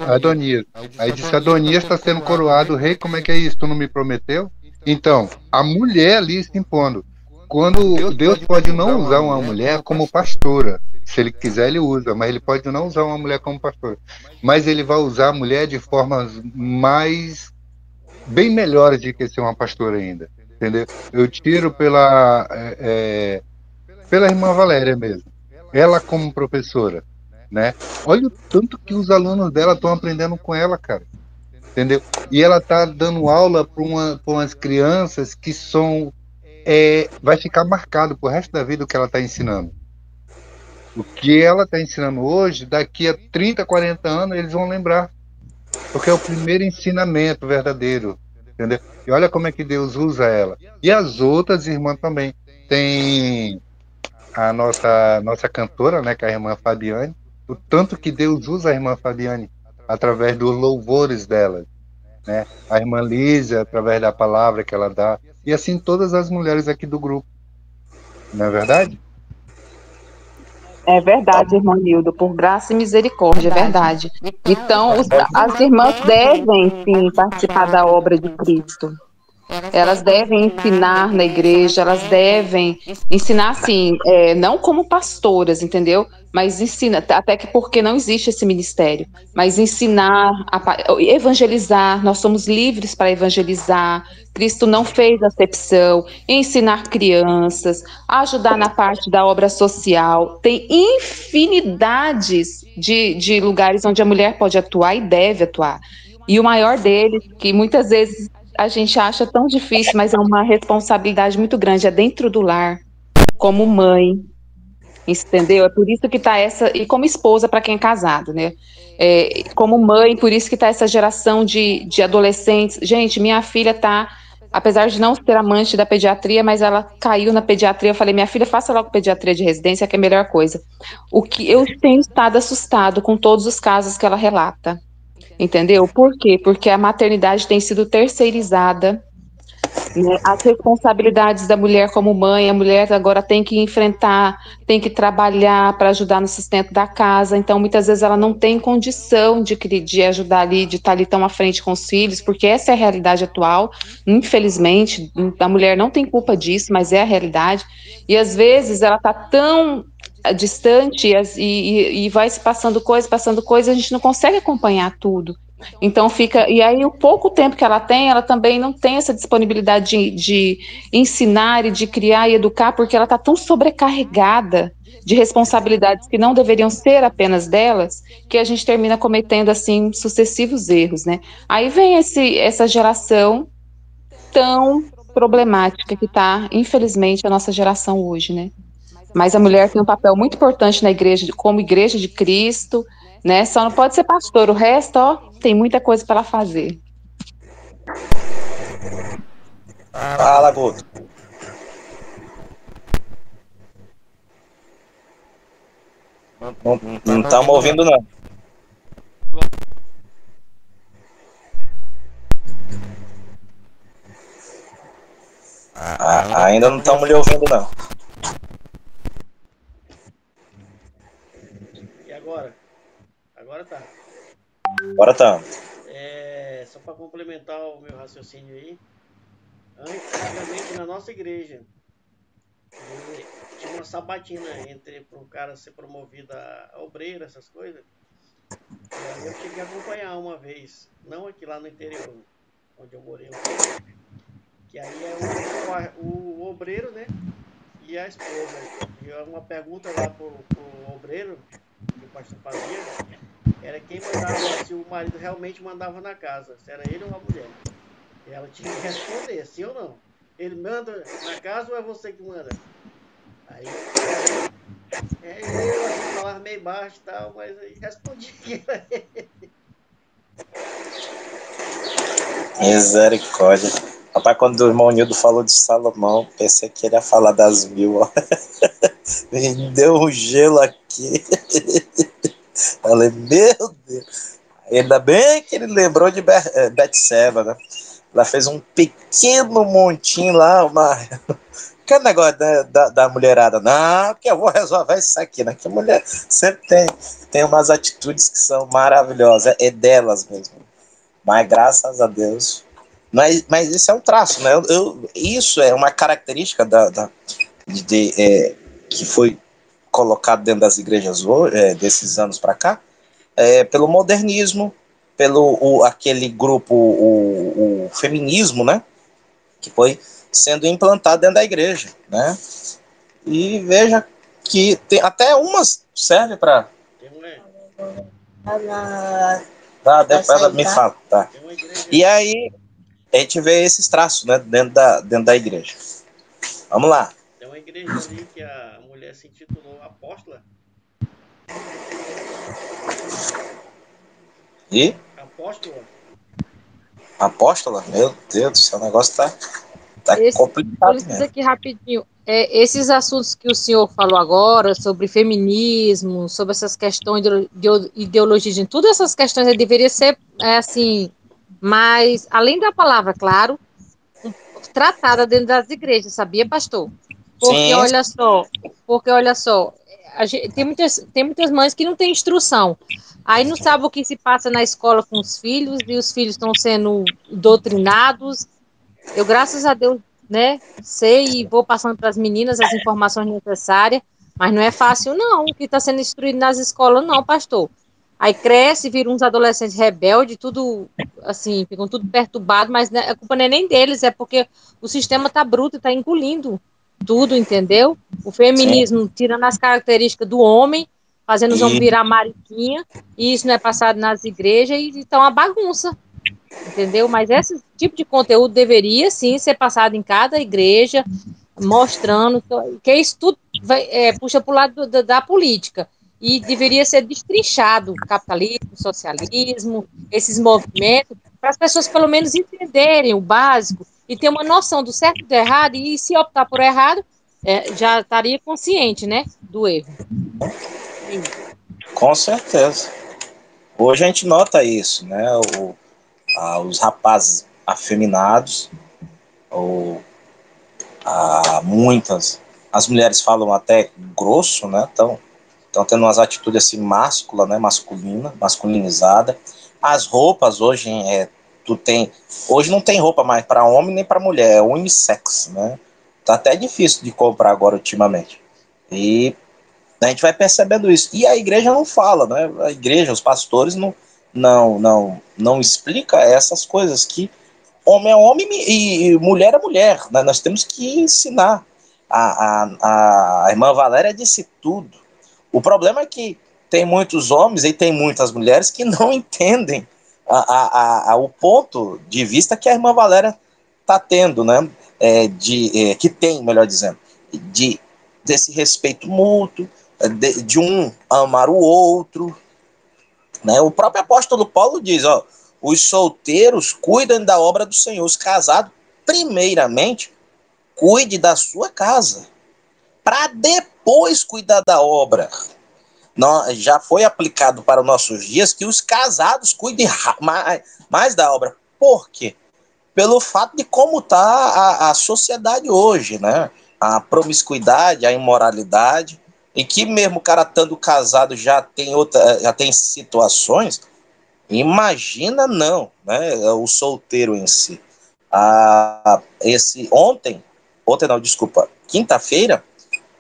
Adonias. Aí disse: Adonias está sendo coroado rei, como é que é isso? Tu não me prometeu? Então, a mulher ali se impondo. Quando Deus pode não usar uma mulher como pastora, se ele quiser ele usa, mas ele pode não usar uma mulher como pastora. Mas ele vai usar a mulher de formas bem melhores do que ser uma pastora ainda, entendeu? Eu tiro pela irmã Valéria mesmo, ela como professora, né? Olha o tanto que os alunos dela estão aprendendo com ela, cara, entendeu? E ela tá dando aula para umas crianças que vai ficar marcado pro resto da vida o que ela está ensinando. O que ela está ensinando hoje, daqui a 30, 40 anos, eles vão lembrar. Porque é o primeiro ensinamento verdadeiro, entendeu? E olha como é que Deus usa ela. E as outras irmãs também. Tem a nossa cantora, né, que é a irmã Fabiane. O tanto que Deus usa a irmã Fabiane através dos louvores dela, né? A irmã Lísia, através da palavra que ela dá. E assim todas as mulheres aqui do grupo. Não é verdade? É verdade, irmão Nildo, por graça e misericórdia, é verdade. Então, as irmãs devem, sim, participar da obra de Cristo. Elas devem ensinar na igreja, elas devem ensinar, assim, não como pastoras, entendeu? Mas ensina, até que porque não existe esse ministério, mas ensinar, evangelizar, nós somos livres para evangelizar. Cristo não fez acepção, ensinar crianças, ajudar na parte da obra social. Tem infinidades de lugares onde a mulher pode atuar e deve atuar. E o maior deles, que muitas vezes a gente acha tão difícil, mas é uma responsabilidade muito grande, é dentro do lar, como mãe, entendeu? É por isso que está essa, e como esposa para quem é casado, né? Como mãe, por isso que está essa geração de adolescentes. Gente, minha filha está, apesar de não ser amante da pediatria, mas ela caiu na pediatria. Eu falei, minha filha, faça logo pediatria de residência, que é a melhor coisa. O que eu tenho estado assustado com todos os casos que ela relata. Entendeu? Por quê? Porque a maternidade tem sido terceirizada, né? As responsabilidades da mulher como mãe, a mulher agora tem que enfrentar, tem que trabalhar para ajudar no sustento da casa, então muitas vezes ela não tem condição de ajudar ali, de estar ali tão à frente com os filhos, porque essa é a realidade atual, infelizmente, a mulher não tem culpa disso, mas é a realidade, e às vezes ela está tão distante e vai se passando coisa, a gente não consegue acompanhar tudo. Então fica, e aí o pouco tempo que ela tem, ela também não tem essa disponibilidade de ensinar e de criar e educar, porque ela está tão sobrecarregada de responsabilidades que não deveriam ser apenas delas, que a gente termina cometendo assim sucessivos erros, né? Aí vem essa geração tão problemática que está, infelizmente, a nossa geração hoje, né? Mas a mulher tem um papel muito importante na igreja, como igreja de Cristo, né? Só não pode ser pastor, o resto, ó, tem muita coisa para ela fazer. Fala, Guto. Não estamos ouvindo, não. Ainda não estamos lhe ouvindo, não. E agora? Agora tá. Agora tá. Só para complementar o meu raciocínio aí, antigamente na nossa igreja tinha uma sabatina para um cara ser promovido a obreiro, essas coisas. E aí eu cheguei a acompanhar uma vez, não aqui lá no interior, onde eu morei um tempo, que aí é o obreiro, né? E a esposa. E uma pergunta lá pro obreiro, que o pastor fazia, era quem mandava, se o marido realmente mandava na casa, se era ele ou a mulher. E ela tinha que responder, sim ou não. Ele manda na casa ou é você que manda? Aí eu assim, falava meio baixo e tal, mas aí respondia. Misericórdia. Rapaz, quando o irmão Nildo falou de Salomão, pensei que ele ia falar das 1000. Ó. Me deu um gelo aqui. Falei, meu Deus. Ainda bem que ele lembrou de Betseba, né? Ela fez um pequeno montinho lá, que é negócio da mulherada. Não, que eu vou resolver isso aqui, né? Que a mulher sempre tem umas atitudes que são maravilhosas. É delas mesmo. Mas graças a Deus. Mas isso é um traço, né? Isso é uma característica que foi colocado dentro das igrejas desses anos para cá, pelo modernismo, pelo aquele grupo, o feminismo, né? Que foi sendo implantado dentro da igreja, né? E veja que tem, até umas serve para... depois ela me fala, tá? E aí a gente vê esses traços, né, dentro da igreja. Vamos lá. Tem uma igreja ali que a mulher se intitulou apóstola. E? Apóstola. Apóstola? Meu Deus do céu, o negócio tá complicado mesmo. Aqui rapidinho. Esses assuntos que o senhor falou agora, sobre feminismo, sobre essas questões de ideologia, todas essas questões deveria ser, assim, mais, além da palavra, claro, tratada dentro das igrejas, sabia, pastor? Porque, Sim. olha só, tem muitas mães que não têm instrução. Aí não sabe o que se passa na escola com os filhos, e os filhos estão sendo doutrinados. Eu, graças a Deus, né, sei e vou passando para as meninas as informações necessárias, mas não é fácil, não, o que está sendo instruído nas escolas, não, pastor. Aí cresce, vira uns adolescentes rebeldes, tudo assim, ficam tudo perturbado, mas a culpa não é nem deles, é porque o sistema está bruto, está engolindo tudo, entendeu? O Sim. feminismo tirando as características do homem, fazendo os homens E virar mariquinha, e isso não é passado nas igrejas, e tá uma bagunça, entendeu? Mas esse tipo de conteúdo deveria, sim, ser passado em cada igreja, mostrando que isso tudo puxa para o lado da política. E deveria ser destrinchado capitalismo, socialismo, esses movimentos, para as pessoas pelo menos entenderem o básico e ter uma noção do certo e do errado, e se optar por errado, já estaria consciente, né, do erro. com certeza. Hoje a gente nota isso, né? Os rapazes afeminados, ou muitas, as mulheres falam até grosso, né? Estão tendo umas atitudes assim né? Masculinizada. As roupas hoje hoje não tem roupa mais para homem nem para mulher, é unissex, né? Tá até difícil de comprar agora ultimamente. E a gente vai percebendo isso. E a igreja não fala, né? A igreja, os pastores não explica essas coisas que homem é homem e mulher é mulher, né? Nós temos que ensinar. A irmã Valéria disse tudo. O problema é que tem muitos homens e tem muitas mulheres que não entendem o ponto de vista que a irmã Valéria está tendo, né? Que tem, melhor dizendo, desse respeito mútuo, de um amar o outro, né? O próprio apóstolo Paulo diz, ó, os solteiros cuidam da obra do Senhor, os casados, primeiramente, cuide da sua casa, para depois cuidar da obra. Já foi aplicado para os nossos dias que os casados cuidem mais da obra. Por quê? Pelo fato de como está a sociedade hoje, né? A promiscuidade, a imoralidade, e que mesmo o cara estando casado já tem situações. Imagina não, né? O solteiro em si. Ontem não, desculpa, quinta-feira,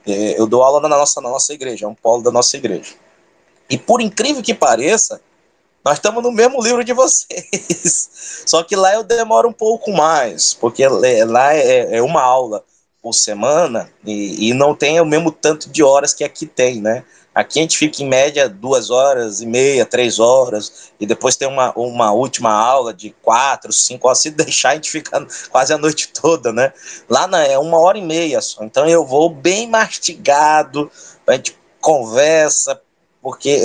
eu dou aula na nossa igreja, é um polo da nossa igreja. E por incrível que pareça, nós estamos no mesmo livro de vocês. Só que lá eu demoro um pouco mais, porque lá é uma aula por semana e não tem o mesmo tanto de horas que aqui tem, né? Aqui a gente fica em média 2h30, 3 horas, e depois tem uma última aula de 4, 5 horas. Se deixar, a gente fica quase a noite toda, né? Lá é 1h30 só. Então eu vou bem mastigado, a gente conversa, porque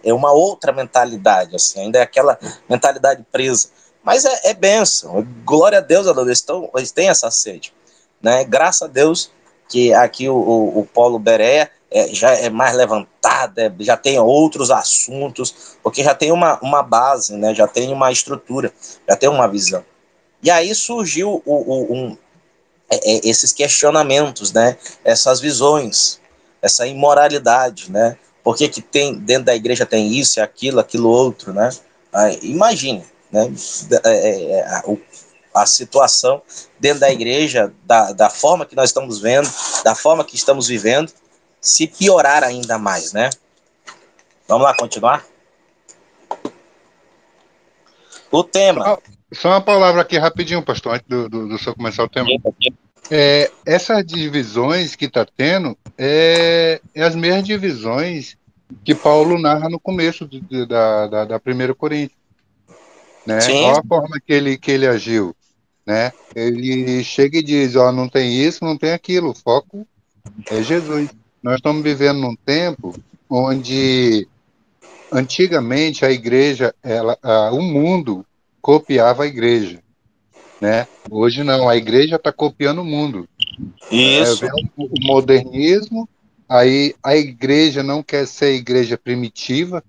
é uma outra mentalidade, assim, ainda é aquela mentalidade presa. Mas é bênção, glória a Deus, eles têm essa sede, né? Graças a Deus que aqui o Polo Berea já é mais levantado, já tem outros assuntos, porque já tem uma base, né? Já tem uma estrutura, já tem uma visão. E aí surgiu esses questionamentos, né? Essas visões, essa imoralidade, né? Por que tem dentro da igreja tem isso, aquilo outro, né? Imagine, né? A situação dentro da igreja, da forma que nós estamos vendo, da forma que estamos vivendo, se piorar ainda mais, né? Vamos lá continuar? O tema. Só uma palavra aqui rapidinho, pastor, antes do senhor começar o tema. Essas divisões que está tendo é as mesmas divisões que Paulo narra no começo da 1 Coríntios. Né? Olha a forma que ele agiu. Né? Ele chega e diz, ó, não tem isso, não tem aquilo, o foco é Jesus. Nós estamos vivendo num tempo onde antigamente a igreja, o mundo copiava a igreja. Né? Hoje não, a igreja está copiando o mundo. Isso. O modernismo, aí a igreja não quer ser igreja primitiva,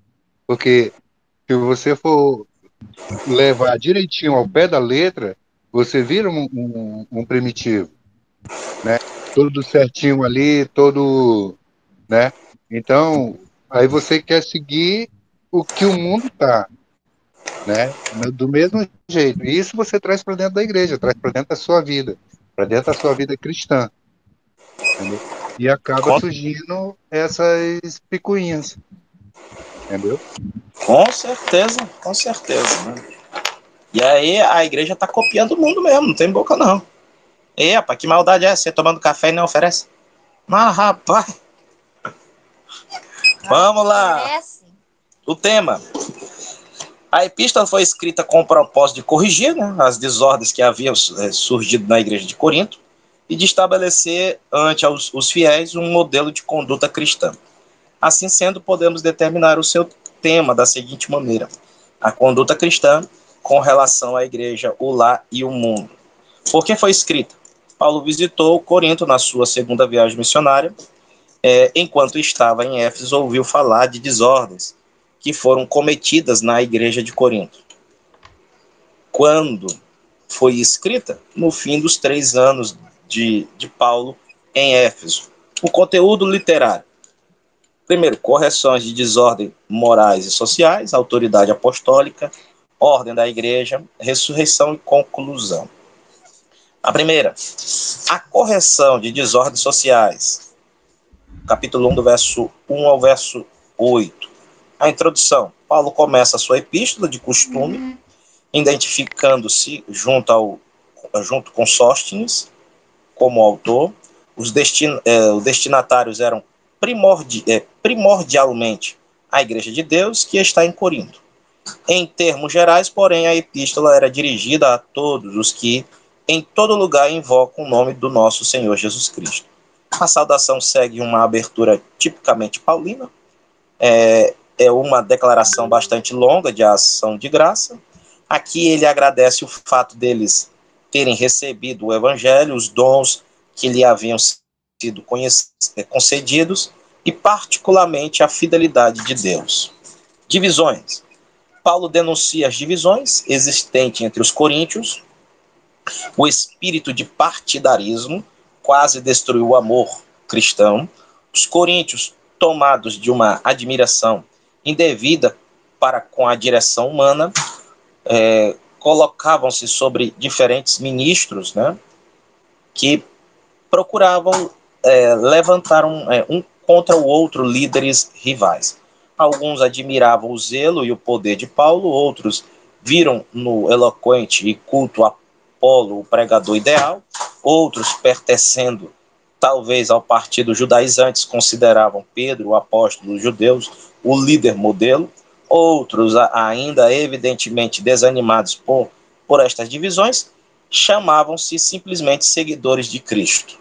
porque se você for levar direitinho ao pé da letra, você vira um primitivo, né? Todo certinho ali, todo né? Então, aí você quer seguir o que o mundo tá, né? Do mesmo jeito. E isso você traz para dentro da igreja, traz para dentro da sua vida, para dentro da sua vida cristã, entendeu? E acaba Com, surgindo essas picuinhas, entendeu? com certeza, com certeza. Né? E aí a igreja tá copiando o mundo mesmo, não tem boca não. Epa, que maldade é essa? Você tomando café e não oferece? Mas, rapaz, vamos lá. O tema. A epístola foi escrita com o propósito de corrigir, né, as desordens que haviam surgido na igreja de Corinto e de estabelecer ante os fiéis um modelo de conduta cristã. Assim sendo, podemos determinar o seu tema da seguinte maneira: a conduta cristã com relação à igreja, o lar e o mundo. Por que foi escrita? Paulo visitou Corinto na sua segunda viagem missionária. Enquanto estava em Éfeso, ouviu falar de desordens que foram cometidas na igreja de Corinto. Quando foi escrita? No fim dos 3 anos de Paulo em Éfeso. O conteúdo literário. Primeiro, correções de desordem morais e sociais, autoridade apostólica, ordem da igreja, ressurreição e conclusão. A primeira, a correção de desordens sociais. Capítulo 1, do verso 1 ao verso 8. A introdução. Paulo começa a sua epístola de costume, identificando-se junto com Sóstenes como autor. Os destinatários eram primordialmente a Igreja de Deus, que está em Corinto. Em termos gerais, porém, a epístola era dirigida a todos os que, em todo lugar, invocam o nome do nosso Senhor Jesus Cristo. A saudação segue uma abertura tipicamente paulina. É uma declaração bastante longa de ação de graça. Aqui ele agradece o fato deles terem recebido o evangelho, os dons que lhe haviam sido concedidos e particularmente a fidelidade de Deus. Divisões. Paulo denuncia as divisões existentes entre os coríntios. O espírito de partidarismo quase destruiu o amor cristão. Os coríntios, tomados de uma admiração indevida para com a direção humana, colocavam-se sobre diferentes ministros, né, que procuravam levantar um contra o outro líderes rivais. Alguns admiravam o zelo e o poder de Paulo, outros viram no eloquente e culto Apolo o pregador ideal, outros, pertencendo talvez ao partido judaizantes, consideravam Pedro, o apóstolo dos judeus, o líder modelo. Outros, ainda evidentemente desanimados por estas divisões, chamavam-se simplesmente seguidores de Cristo.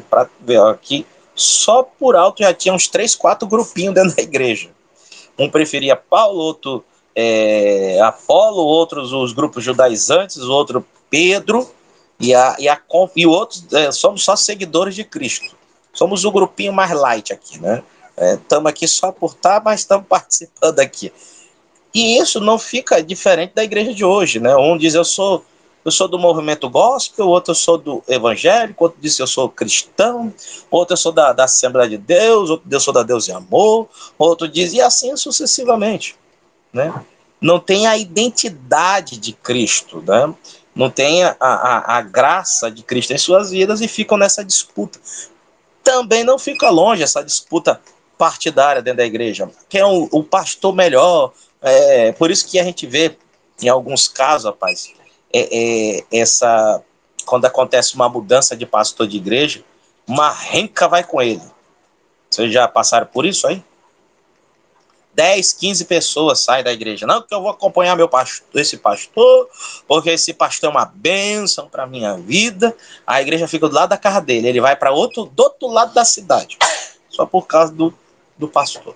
Para ver aqui, só por alto já tinha uns 3, 4 grupinhos dentro da igreja. Um preferia Paulo, outro Apolo, outros os grupos judaizantes, outro Pedro, e outros somos só seguidores de Cristo. Somos o grupinho mais light aqui, né? Estamos aqui só por estar, mas estamos participando aqui. E isso não fica diferente da igreja de hoje, né? Um diz eu sou do movimento gospel, outro eu sou do evangélico, outro diz eu sou cristão, outro eu sou da Assembleia de Deus, outro eu sou da Deus e Amor, outro diz, e assim sucessivamente, né? Não tem a identidade de Cristo, né? Não tem a graça de Cristo em suas vidas e ficam nessa disputa. Também não fica longe essa disputa partidária dentro da igreja. Quem é o pastor melhor? Por isso que a gente vê, em alguns casos, rapaz, quando acontece uma mudança de pastor de igreja, uma renca vai com ele. Vocês já passaram por isso aí? 10, 15 pessoas saem da igreja. Não, que eu vou acompanhar esse pastor, porque esse pastor é uma bênção para a minha vida. A igreja fica do lado da casa dele. Ele vai do outro lado da cidade. Só por causa do pastor.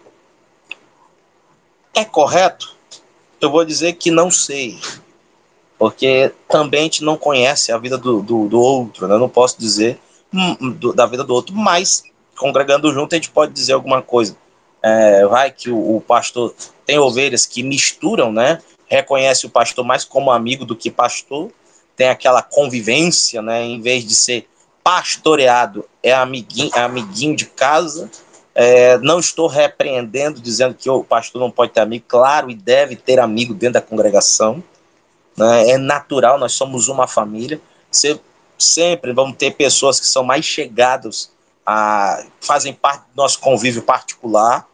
É correto? Eu vou dizer que não sei. Porque também a gente não conhece a vida do outro. Né? Eu não posso dizer da vida do outro, mas congregando junto a gente pode dizer alguma coisa. Vai que o pastor tem ovelhas que misturam, né? Reconhece o pastor mais como amigo do que pastor, tem aquela convivência, né? Em vez de ser pastoreado, é amiguinho de casa, Não estou repreendendo, dizendo que o pastor não pode ter amigo. Claro, e deve ter amigo dentro da congregação, né? É natural, nós somos uma família. Sempre vamos ter pessoas que são mais chegadas, fazem parte do nosso convívio particular,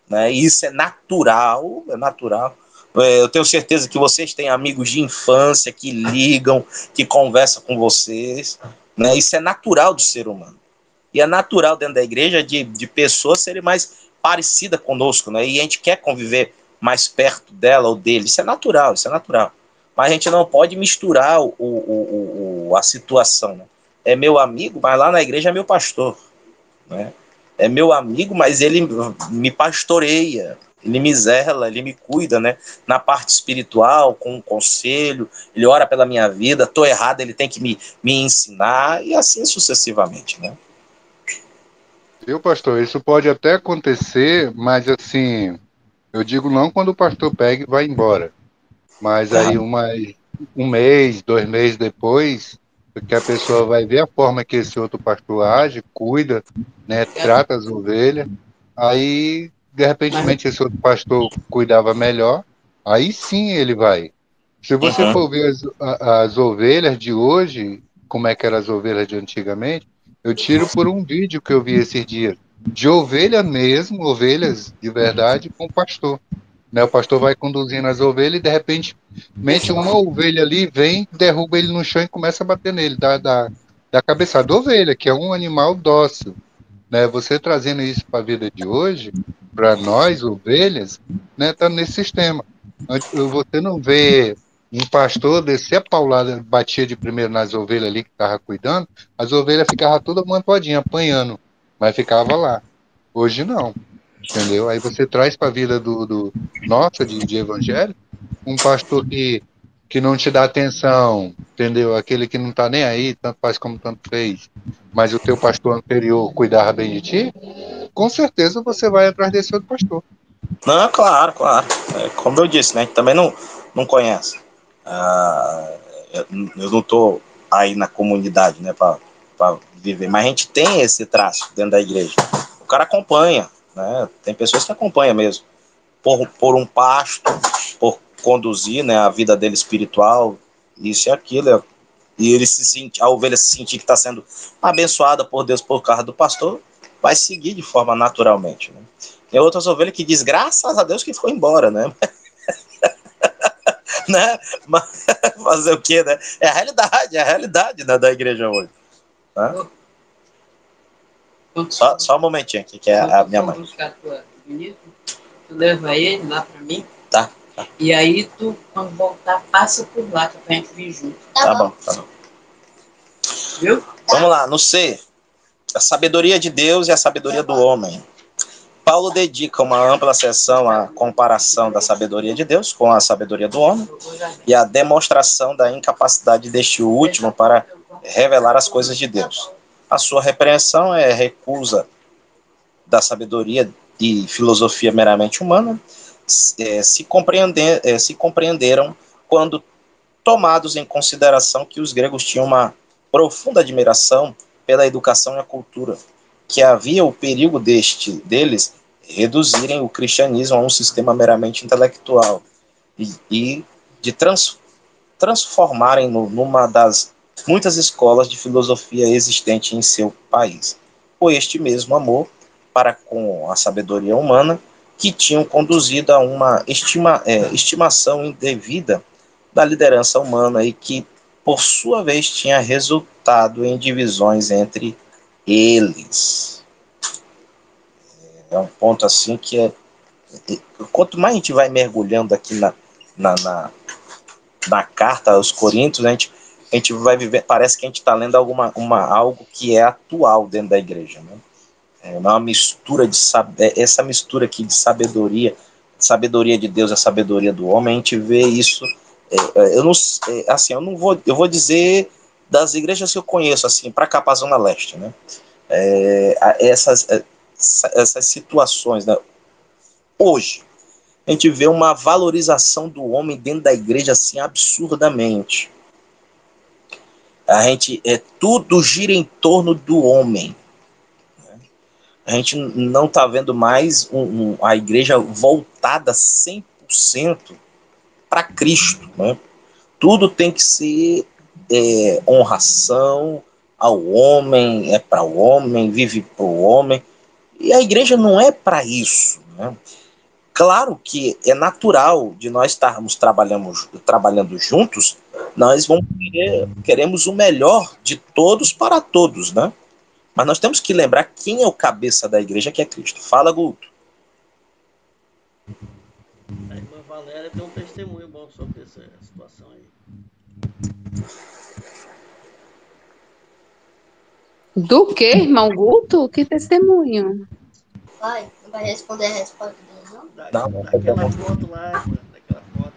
né? E isso é natural, é natural. Eu tenho certeza que vocês têm amigos de infância que ligam, que conversam com vocês, né? Isso é natural do ser humano. E é natural dentro da igreja de pessoas serem mais parecidas conosco, né? E a gente quer conviver mais perto dela ou dele. Isso é natural, isso é natural. Mas a gente não pode misturar a situação, né? É meu amigo, mas lá na igreja é meu pastor, né? É meu amigo, mas ele me pastoreia, ele me zela, ele me cuida, né? Na parte espiritual, com um conselho, ele ora pela minha vida, estou errado, ele tem que me ensinar, e assim sucessivamente, né? Viu, pastor? Isso pode até acontecer, mas assim, eu digo não quando o pastor pega e vai embora. Mas aí um mês, 2 meses depois, que a pessoa vai ver a forma que esse outro pastor age, cuida, né, trata as ovelhas, aí, de repente, esse outro pastor cuidava melhor, aí sim ele vai. Se você for ver as ovelhas de hoje, como é que eram as ovelhas de antigamente, eu tiro por um vídeo que eu vi esses dias, de ovelha mesmo, ovelhas de verdade, com pastor, né? O pastor vai conduzindo as ovelhas e de repente mete uma ovelha ali, vem, derruba ele no chão e começa a bater nele, da cabeçada da ovelha, que é um animal dócil, né? Você trazendo isso para a vida de hoje, para nós, ovelhas, né, tá nesse sistema. Você não vê um pastor descer a paulada, batia de primeiro nas ovelhas ali que estava cuidando, as ovelhas ficavam todas amontoadinhas, apanhando, mas ficava lá. Hoje não. Entendeu? Aí você traz para a vida nossa de evangelho um pastor que não te dá atenção, entendeu? Aquele que não está nem aí, tanto faz como tanto fez, mas o teu pastor anterior cuidava bem de ti, com certeza você vai atrás desse outro pastor. Não, claro, claro. Como eu disse, né? A gente também não conhece. Eu não estou aí na comunidade, né, para viver, mas a gente tem esse traço dentro da igreja. O cara acompanha, né? Tem pessoas que acompanham mesmo, por um pasto, por conduzir, né, a vida dele espiritual, isso e aquilo. E ele a ovelha se sentir que está sendo abençoada por Deus por causa do pastor, vai seguir de forma naturalmente, né? Tem outras ovelhas que diz, graças a Deus que foi embora, né? Né? Mas fazer o quê, né? É a realidade, né, da igreja hoje. Né? Só um momentinho aqui, que é a minha mãe. Tu leva ele lá pra mim. Tá. E aí tu, quando voltar, passa por lá, que a gente vir junto. Tá bom. Viu? Vamos lá, no C. A sabedoria de Deus e a sabedoria do homem. Paulo dedica uma ampla seção à comparação da sabedoria de Deus com a sabedoria do homem e à demonstração da incapacidade deste último para revelar as coisas de Deus. A sua repreensão é recusa da sabedoria e filosofia meramente humana, se compreenderam quando tomados em consideração que os gregos tinham uma profunda admiração pela educação e a cultura, que havia o perigo deles reduzirem o cristianismo a um sistema meramente intelectual e de transformarem numa das muitas escolas de filosofia existentes em seu país. Foi este mesmo amor para com a sabedoria humana que tinham conduzido a uma estimação indevida da liderança humana e que, por sua vez, tinha resultado em divisões entre eles. É um ponto assim que quanto mais a gente vai mergulhando aqui na carta aos Coríntios, a gente vai viver, parece que a gente está lendo algo que é atual dentro da igreja, né? É uma mistura essa mistura aqui de sabedoria de Deus e a sabedoria do homem, a gente vê isso. Eu vou dizer das igrejas que eu conheço, assim, para cá, para a Zona Leste, né? Essas situações, né? Hoje, a gente vê uma valorização do homem dentro da igreja, assim, absurdamente. Tudo gira em torno do homem. a gente não está vendo mais a igreja voltada 100% para Cristo, né? Tudo tem que ser honração ao homem, é para o homem, vive para o homem. E a igreja não é para isso, né? Claro que é natural de nós estarmos trabalhando juntos, nós queremos o melhor de todos para todos, né? Mas nós temos que lembrar quem é o cabeça da igreja, que é Cristo. Fala, Guto. A irmã Valéria tem um testemunho bom sobre essa situação aí. Do que, irmão Guto? Que testemunho? Não vai responder a resposta dele, Não, daquela foto lá, daquela foto.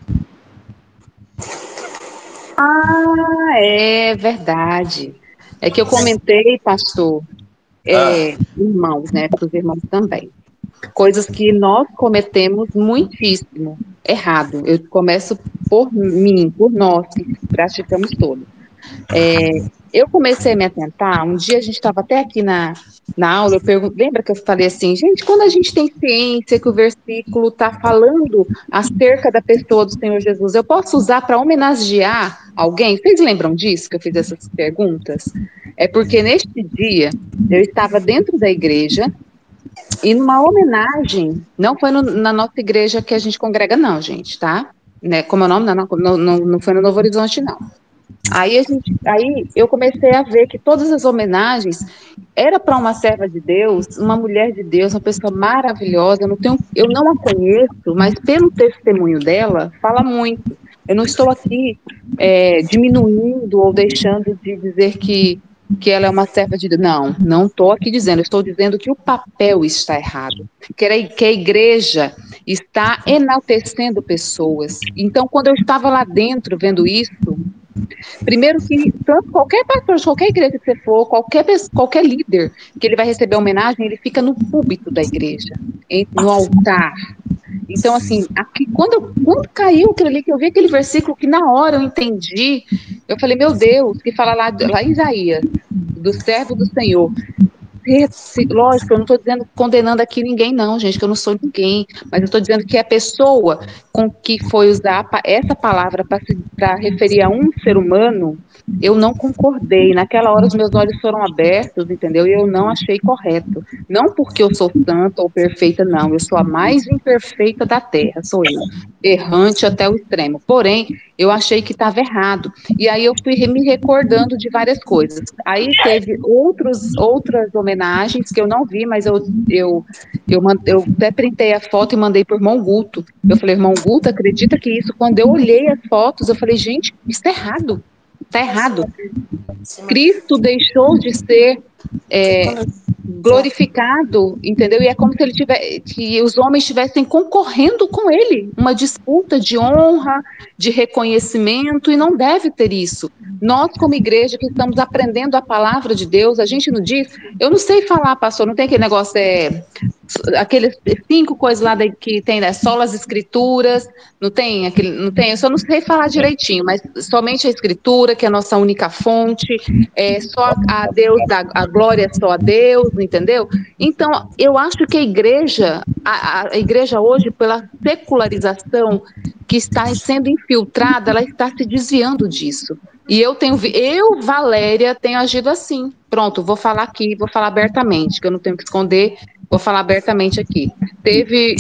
Ah, é verdade. É que eu comentei, pastor, irmãos, né, para os irmãos também. Coisas que nós cometemos muitíssimo errado. Eu começo por mim, por nós, que praticamos todos. Eu comecei a me atentar, um dia a gente estava até aqui na aula, lembra que eu falei assim, gente, quando a gente tem ciência que o versículo está falando acerca da pessoa do Senhor Jesus, eu posso usar para homenagear alguém? Vocês lembram disso, que eu fiz essas perguntas? É porque neste dia, eu estava dentro da igreja, e numa homenagem, não foi na nossa igreja que a gente congrega não, gente, tá? Né, como é o nome? Não foi no Novo Horizonte, não. Aí eu comecei a ver que todas as homenagens era para uma serva de Deus, uma mulher de Deus, uma pessoa maravilhosa. Eu não a conheço, mas pelo testemunho dela, fala muito. Eu não estou aqui diminuindo ou deixando de dizer que ela é uma serva de Deus. Não estou aqui dizendo, eu estou dizendo que o papel está errado, que a igreja está enaltecendo pessoas. Então, quando eu estava lá dentro vendo isso, primeiro que qualquer pastor de qualquer igreja que você for, qualquer líder que ele vai receber homenagem, ele fica no púlpito da igreja, no altar. Então, assim, aqui, quando caiu aquilo ali, que eu vi aquele versículo que na hora eu entendi, eu falei, meu Deus, que fala lá em Isaías, do servo do Senhor. Lógico, eu não estou condenando aqui ninguém, não, gente, que eu não sou ninguém, mas eu estou dizendo que a pessoa com que foi usar essa palavra para referir a um ser humano, eu não concordei. Naquela hora os meus olhos foram abertos, entendeu? E eu não achei correto. Não porque eu sou santa ou perfeita, não. Eu sou a mais imperfeita da terra, sou eu. Errante até o extremo. Porém, eu achei que estava errado. E aí eu fui me recordando de várias coisas. Aí teve outras homenagens que eu não vi, mas eu até printei a foto e mandei para o irmão Guto. Eu falei, irmão Guto, acredita que isso, quando eu olhei as fotos, eu falei, gente, isso é errado. Está errado. Cristo deixou de ser glorificado, entendeu? E é como se que os homens estivessem concorrendo com ele, uma disputa de honra, de reconhecimento, e não deve ter isso. Nós, como igreja, que estamos aprendendo a palavra de Deus, a gente não diz, eu não sei falar, pastor, não tem aquele negócio, aqueles 5 coisas lá que tem, né, só as escrituras, não tem, eu só não sei falar direitinho, mas somente a escritura, que é a nossa única fonte, só a Deus, a glória é só a Deus, entendeu? Então, eu acho que a igreja hoje, pela secularização que está sendo infiltrada, ela está se desviando disso. E eu, Valéria, tenho agido assim. Pronto, vou falar aqui, vou falar abertamente, que eu não tenho que esconder, vou falar abertamente aqui. Teve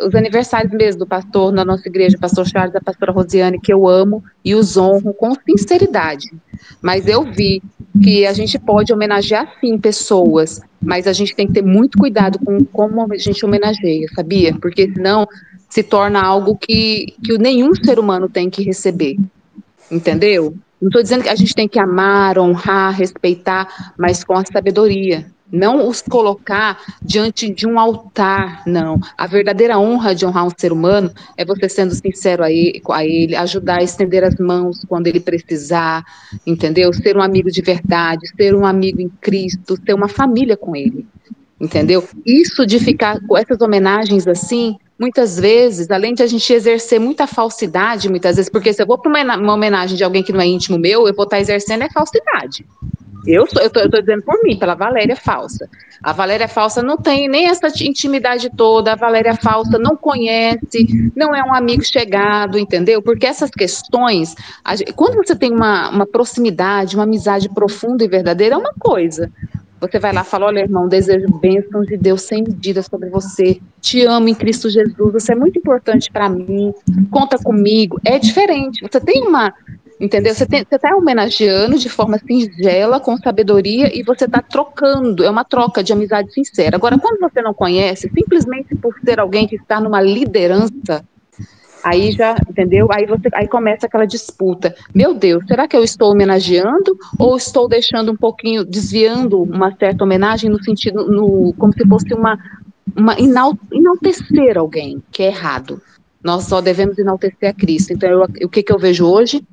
os aniversários mesmo do pastor na nossa igreja, o pastor Charles, a pastora Rosiane, que eu amo e os honro com sinceridade. Mas eu vi que a gente pode homenagear, sim, pessoas, mas a gente tem que ter muito cuidado com como a gente homenageia, sabia? Porque senão se torna algo que nenhum ser humano tem que receber, entendeu? Não estou dizendo que a gente tem que amar, honrar, respeitar, mas com a sabedoria. Não os colocar diante de um altar, não. A verdadeira honra de honrar um ser humano é você sendo sincero a ele, ajudar a estender as mãos quando ele precisar, entendeu? Ser um amigo de verdade, ser um amigo em Cristo, ter uma família com ele, entendeu? Isso de ficar com essas homenagens assim, muitas vezes, além de a gente exercer muita falsidade, muitas vezes, porque se eu vou para uma homenagem de alguém que não é íntimo meu, eu vou estar exercendo falsidade. Eu tô dizendo por mim, pela Valéria Falsa. A Valéria Falsa não tem nem essa intimidade toda, a Valéria Falsa não conhece, não é um amigo chegado, entendeu? Porque essas questões, quando você tem uma proximidade, uma amizade profunda e verdadeira, é uma coisa. Você vai lá e fala, olha, irmão, desejo bênçãos de Deus sem medida sobre você, te amo em Cristo Jesus, você é muito importante para mim, conta comigo, é diferente, você tem uma, entendeu? Você está homenageando de forma singela, com sabedoria, e você está trocando, é uma troca de amizade sincera. Agora, quando você não conhece, simplesmente por ser alguém que está numa liderança, aí já, entendeu? Aí começa aquela disputa. Meu Deus, será que eu estou homenageando ou estou deixando um pouquinho, desviando uma certa homenagem no sentido, como se fosse enaltecer alguém, que é errado. Nós só devemos enaltecer a Cristo. Então, o que eu vejo hoje?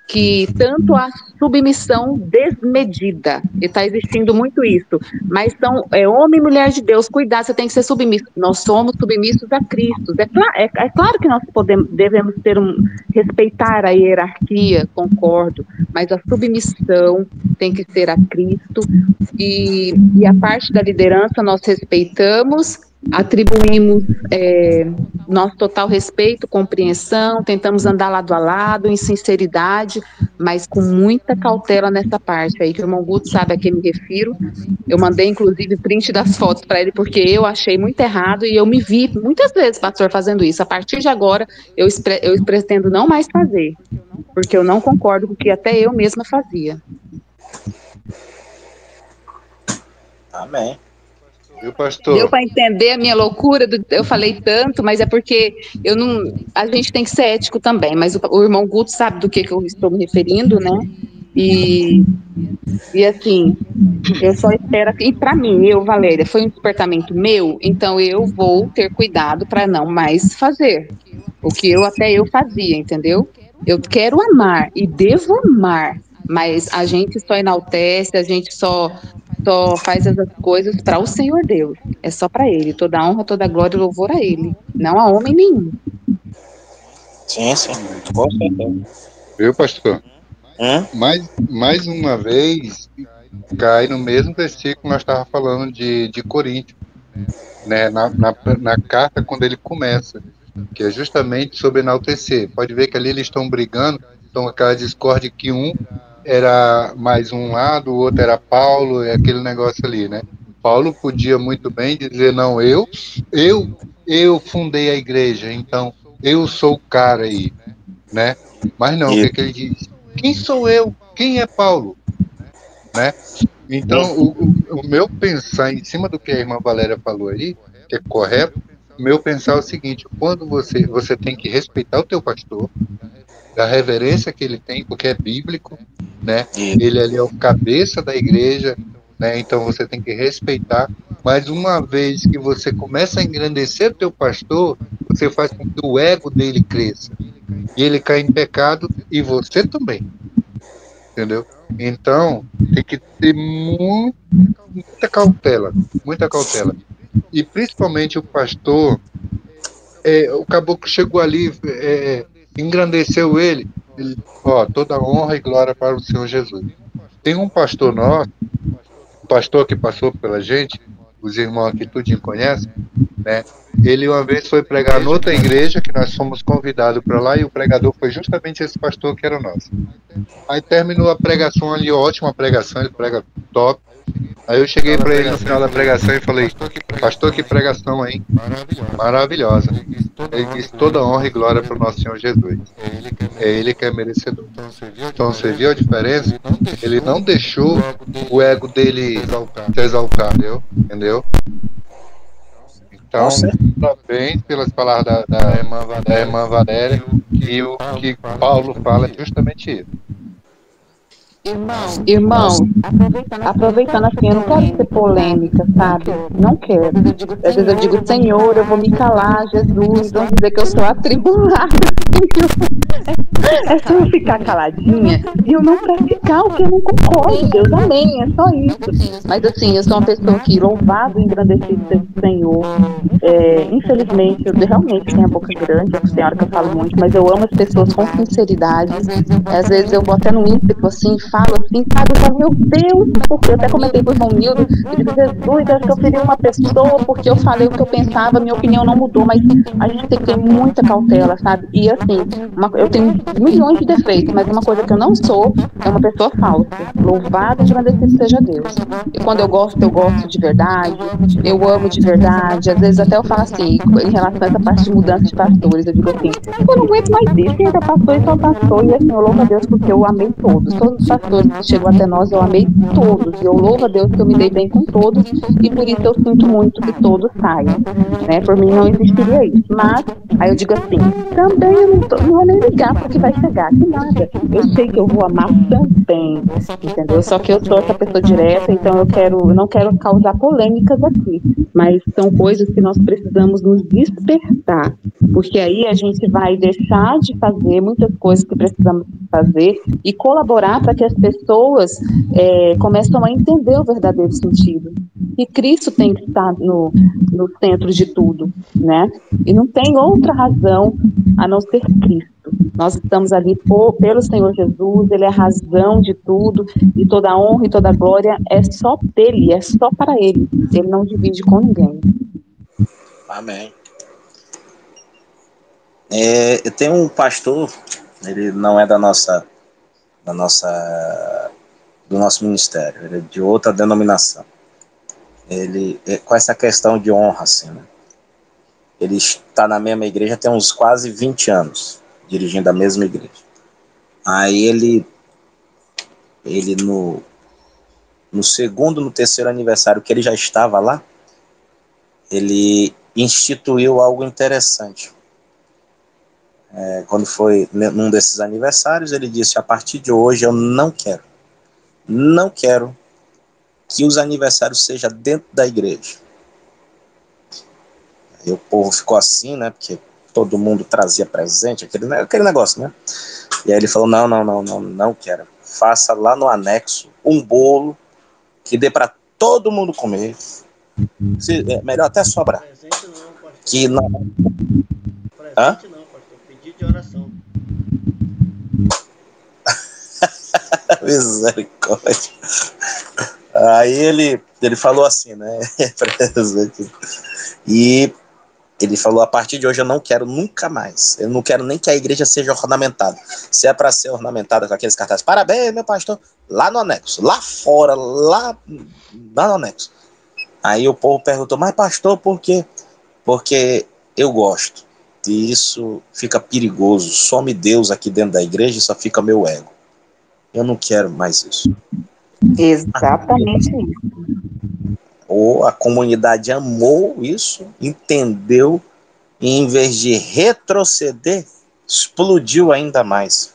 Que tanto a submissão desmedida, e está existindo muito isso, mas são homem e mulher de Deus, cuidado, você tem que ser submisso. Nós somos submissos a Cristo. É claro que nós devemos respeitar a hierarquia, concordo, mas a submissão tem que ser a Cristo, e a parte da liderança nós respeitamos, atribuímos nosso total respeito, compreensão, tentamos andar lado a lado, em sinceridade, mas com muita cautela nessa parte aí, que o irmão Guto sabe a quem me refiro. Eu mandei, inclusive, print das fotos para ele, porque eu achei muito errado e eu me vi muitas vezes, pastor, fazendo isso. A partir de agora, eu pretendo não mais fazer, porque eu não concordo com o que até eu mesma fazia. Amém. Viu, pastor? Deu para entender a minha loucura? Eu falei tanto, mas é porque a gente tem que ser ético também, mas o irmão Guto sabe do que eu estou me referindo, né? E assim, eu só espero, e para mim, Valéria, foi um despertamento meu, então eu vou ter cuidado para não mais fazer o que até eu fazia, entendeu? Eu quero amar e devo amar, mas a gente só enaltece, a gente só faz essas coisas para o Senhor Deus. É só para Ele. Toda a honra, toda a glória e louvor a Ele. Não a homem nenhum. Sim. Com certeza. Viu, pastor? Mais uma vez, cai no mesmo versículo que nós estávamos falando de Coríntios, né? Na carta, quando ele começa, que é justamente sobre enaltecer. Pode ver que ali eles estão brigando, então aquela discórdia que um era mais um lado, o outro era Paulo, e aquele negócio ali, né? Paulo podia muito bem dizer, não, eu fundei a igreja, então eu sou o cara aí, né? Mas não, o que ele diz? Quem sou eu? Quem é Paulo? Né? Então, o meu pensar em cima do que a irmã Valéria falou aí, que é correto, o meu pensar é o seguinte, quando você tem que respeitar o teu pastor, da reverência que ele tem, porque é bíblico, né? Ele ali é o cabeça da igreja, né? Então você tem que respeitar, mas uma vez que você começa a engrandecer o teu pastor, você faz com que o ego dele cresça, e ele cai em pecado, e você também, entendeu? Então, tem que ter muita cautela, e principalmente o pastor, o caboclo chegou ali, engrandeceu ele, toda honra e glória para o Senhor Jesus. Tem um pastor nosso, um pastor que passou pela gente, os irmãos aqui tudinho conhecem, né? Ele uma vez foi pregar noutra igreja, que nós fomos convidados para lá, e o pregador foi justamente esse pastor que era o nosso. Aí terminou a pregação ali, ótima pregação, ele prega top. Aí eu cheguei para ele no final da pregação e falei, pastor, que pregação, hein? Maravilhosa. Ele disse, toda honra e glória para o nosso Senhor Jesus. É Ele que é merecedor. Então você viu a diferença? Ele não deixou o ego dele se exaltar, entendeu? Então, parabéns pelas palavras da irmã Valéria, e o que Paulo fala é justamente isso. Irmãos, aproveitando assim, eu não quero ser polêmica, sabe? Não quero. Às vezes eu digo, Senhor, eu vou me calar, Jesus, vão dizer que eu sou atribulada, Senhor. É só eu ficar caladinha e eu não praticar o que eu não concordo, Deus, amém, é só isso. Mas assim, eu sou uma pessoa que, louvado e engrandecido seja o Senhor. Infelizmente, eu realmente tenho a boca grande, é senhora que eu falo muito, mas eu amo as pessoas com sinceridade. Às vezes eu vou até no ímpeto assim, falo assim, sabe, eu falo, meu Deus, porque eu até comentei com o irmão Nildo, eu digo, Jesus, acho que eu feri uma pessoa porque eu falei o que eu pensava, minha opinião não mudou, mas a gente tem que ter muita cautela, sabe? E assim, eu tenho milhões de defeitos, mas uma coisa que eu não sou é uma pessoa falsa. Louvado e engrandecido seja Deus. E quando eu gosto de verdade, eu amo de verdade. Às vezes até eu falo assim, em relação a essa parte de mudança de pastores, eu digo assim, eu não aguento mais isso, quem era pastor e só pastor, e assim, eu louvo a Deus porque eu amei todos os pastores que chegou até nós, eu amei todos, e eu louvo a Deus que eu me dei bem com todos, e por isso eu sinto muito que todos saiam, né, por mim não existiria isso, mas, aí eu digo assim, também eu não vou nem ligar porque vai chegar, que nada, eu sei que eu vou amar também, entendeu, só que eu sou essa pessoa direta, então eu não quero causar polêmicas aqui, mas são coisas que nós precisamos nos despertar, porque aí a gente vai deixar de fazer muitas coisas que precisamos fazer e colaborar para que as pessoas começem a entender o verdadeiro sentido. E Cristo tem que estar no centro de tudo, né? E não tem outra razão a não ser Cristo. Nós estamos ali pelo Senhor Jesus, Ele é a razão de tudo, e toda a honra e toda a glória é só dele, é só para Ele. Ele não divide com ninguém. Amém. Eu tenho um pastor, ele não é do nosso ministério, ele é de outra denominação. Ele, com essa questão de honra, assim, né? Ele está na mesma igreja tem uns quase 20 anos, dirigindo a mesma igreja. Aí ele no segundo, no terceiro aniversário que ele já estava lá, ele instituiu algo interessante. Quando foi num desses aniversários, ele disse, a partir de hoje eu não quero que os aniversários sejam dentro da igreja. E o povo ficou assim, né, porque todo mundo trazia presente, aquele negócio, né? E aí ele falou, não quero. Faça lá no anexo um bolo que dê para todo mundo comer. Melhor até sobrar. Presente não, pastor. Que não... Presente não, pastor. Pedido de oração. Misericórdia. Aí ele falou assim, né? E ele falou, a partir de hoje eu não quero nunca mais. Eu não quero nem que a igreja seja ornamentada. Se é para ser ornamentada com aqueles cartazes, parabéns, meu pastor, lá no anexo, lá fora, lá no anexo. Aí o povo perguntou, mas pastor, por quê? Porque eu gosto. E isso fica perigoso. Some Deus aqui dentro da igreja e só fica meu ego. Eu não quero mais isso. Exatamente isso. A comunidade amou isso, entendeu, e em vez de retroceder, explodiu ainda mais.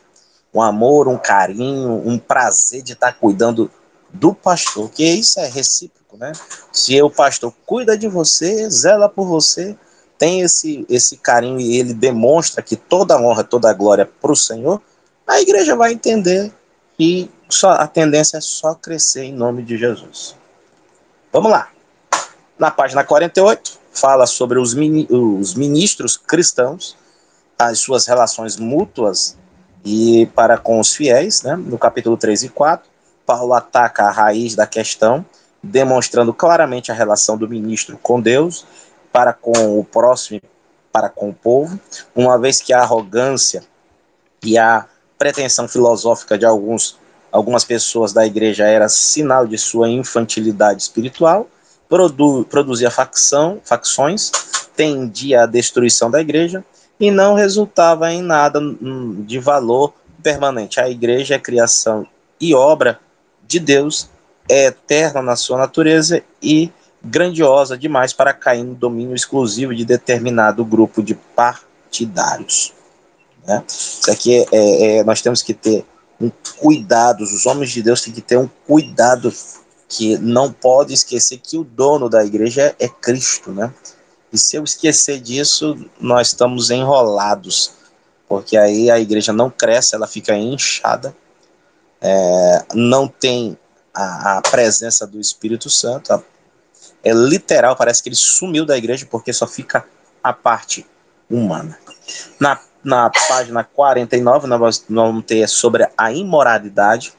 Um amor, um carinho, um prazer de estar cuidando do pastor, que isso é recíproco, né? Se o pastor cuida de você, zela por você, tem esse carinho e ele demonstra que toda a honra, toda a glória é para o Senhor, a igreja vai entender e a tendência é só crescer em nome de Jesus. Vamos lá. Na página 48, fala sobre os ministros cristãos, as suas relações mútuas e para com os fiéis, né? No capítulo 3 e 4, Paulo ataca a raiz da questão, demonstrando claramente a relação do ministro com Deus, para com o próximo, para com o povo, uma vez que a arrogância e a pretensão filosófica de algumas pessoas da igreja era sinal de sua infantilidade espiritual, produzia facções, tendia à destruição da igreja e não resultava em nada de valor permanente. A igreja é criação e obra de Deus, é eterna na sua natureza e grandiosa demais para cair no domínio exclusivo de determinado grupo de partidários. Né? Isso aqui nós temos que ter um cuidado, os homens de Deus têm que ter um cuidado, que não pode esquecer que o dono da igreja é Cristo, né? E se eu esquecer disso, nós estamos enrolados. porque aí a igreja não cresce, ela fica inchada, não tem a presença do Espírito Santo, é literal, parece que ele sumiu da igreja, porque só fica a parte humana. Na página 49, nós vamos ter sobre a imoralidade.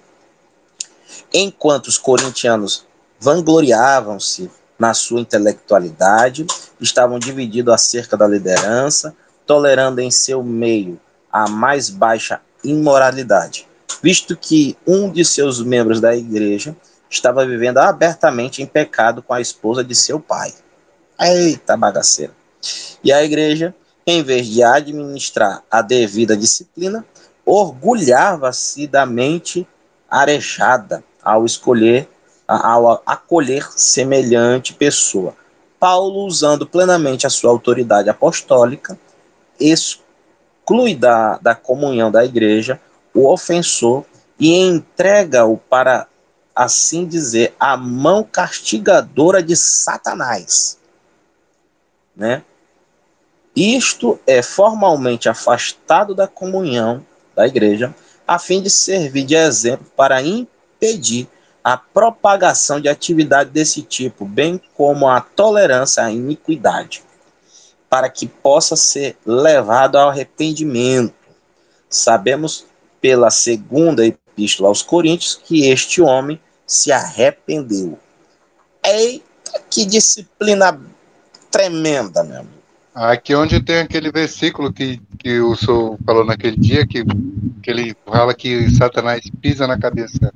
Enquanto os corintianos vangloriavam-se na sua intelectualidade, estavam divididos acerca da liderança, tolerando em seu meio a mais baixa imoralidade, visto que um de seus membros da igreja estava vivendo abertamente em pecado com a esposa de seu pai. Eita bagaceira! E a igreja, em vez de administrar a devida disciplina, orgulhava-se da mente arejada ao acolher semelhante pessoa. Paulo, usando plenamente a sua autoridade apostólica, exclui da comunhão da igreja o ofensor e entrega-o para, assim dizer, a mão castigadora de Satanás, né? Isto é formalmente afastado da comunhão da igreja, a fim de servir de exemplo para impedir a propagação de atividade desse tipo, bem como a tolerância à iniquidade, para que possa ser levado ao arrependimento. Sabemos pela segunda epístola aos Coríntios que este homem se arrependeu. Eita, que disciplina tremenda, meu amigo. Aqui onde tem aquele versículo que o senhor falou naquele dia, que ele fala que Satanás pisa na cabeça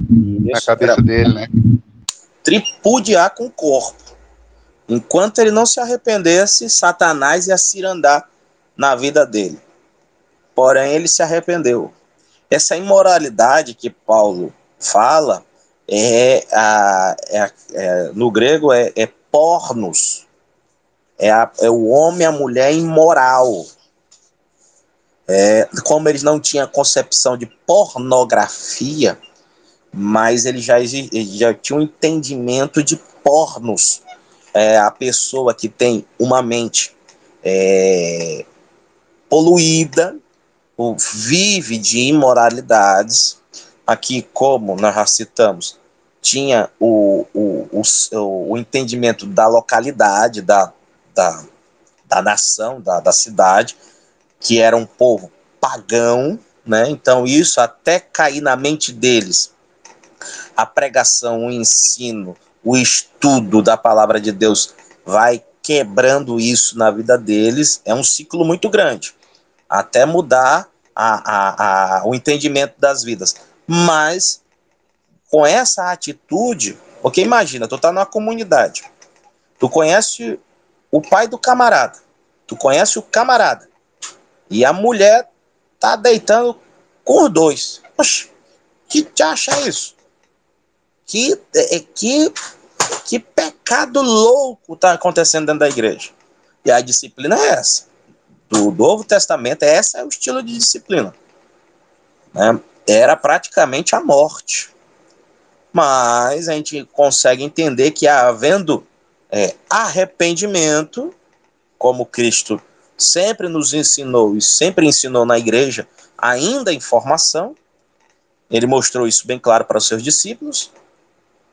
dele, né? Tripudiar com o corpo. Enquanto ele não se arrependesse, Satanás ia cirandar na vida dele. Porém, ele se arrependeu. Essa imoralidade que Paulo fala, no grego é pornos. É o homem e a mulher imoral. Como eles não tinham concepção de pornografia, mas ele já tinha um entendimento de pornos. A pessoa que tem uma mente poluída, vive de imoralidades. Aqui, como nós já citamos, tinha o entendimento da localidade, da nação, da cidade, que era um povo pagão, né? Então isso até cair na mente deles, a pregação, o ensino, o estudo da palavra de Deus vai quebrando isso na vida deles, é um ciclo muito grande, até mudar o entendimento das vidas. Mas com essa atitude, porque imagina, tu tá numa comunidade, tu conhece o pai do camarada, tu conhece o camarada, e a mulher tá deitando com os dois. Poxa, que te acha isso? Que pecado louco tá acontecendo dentro da igreja. E a disciplina é essa. Do Novo Testamento, esse é o estilo de disciplina, né? Era praticamente a morte. Mas a gente consegue entender que havendo arrependimento, como Cristo sempre nos ensinou e sempre ensinou na igreja, ainda em formação, ele mostrou isso bem claro para os seus discípulos.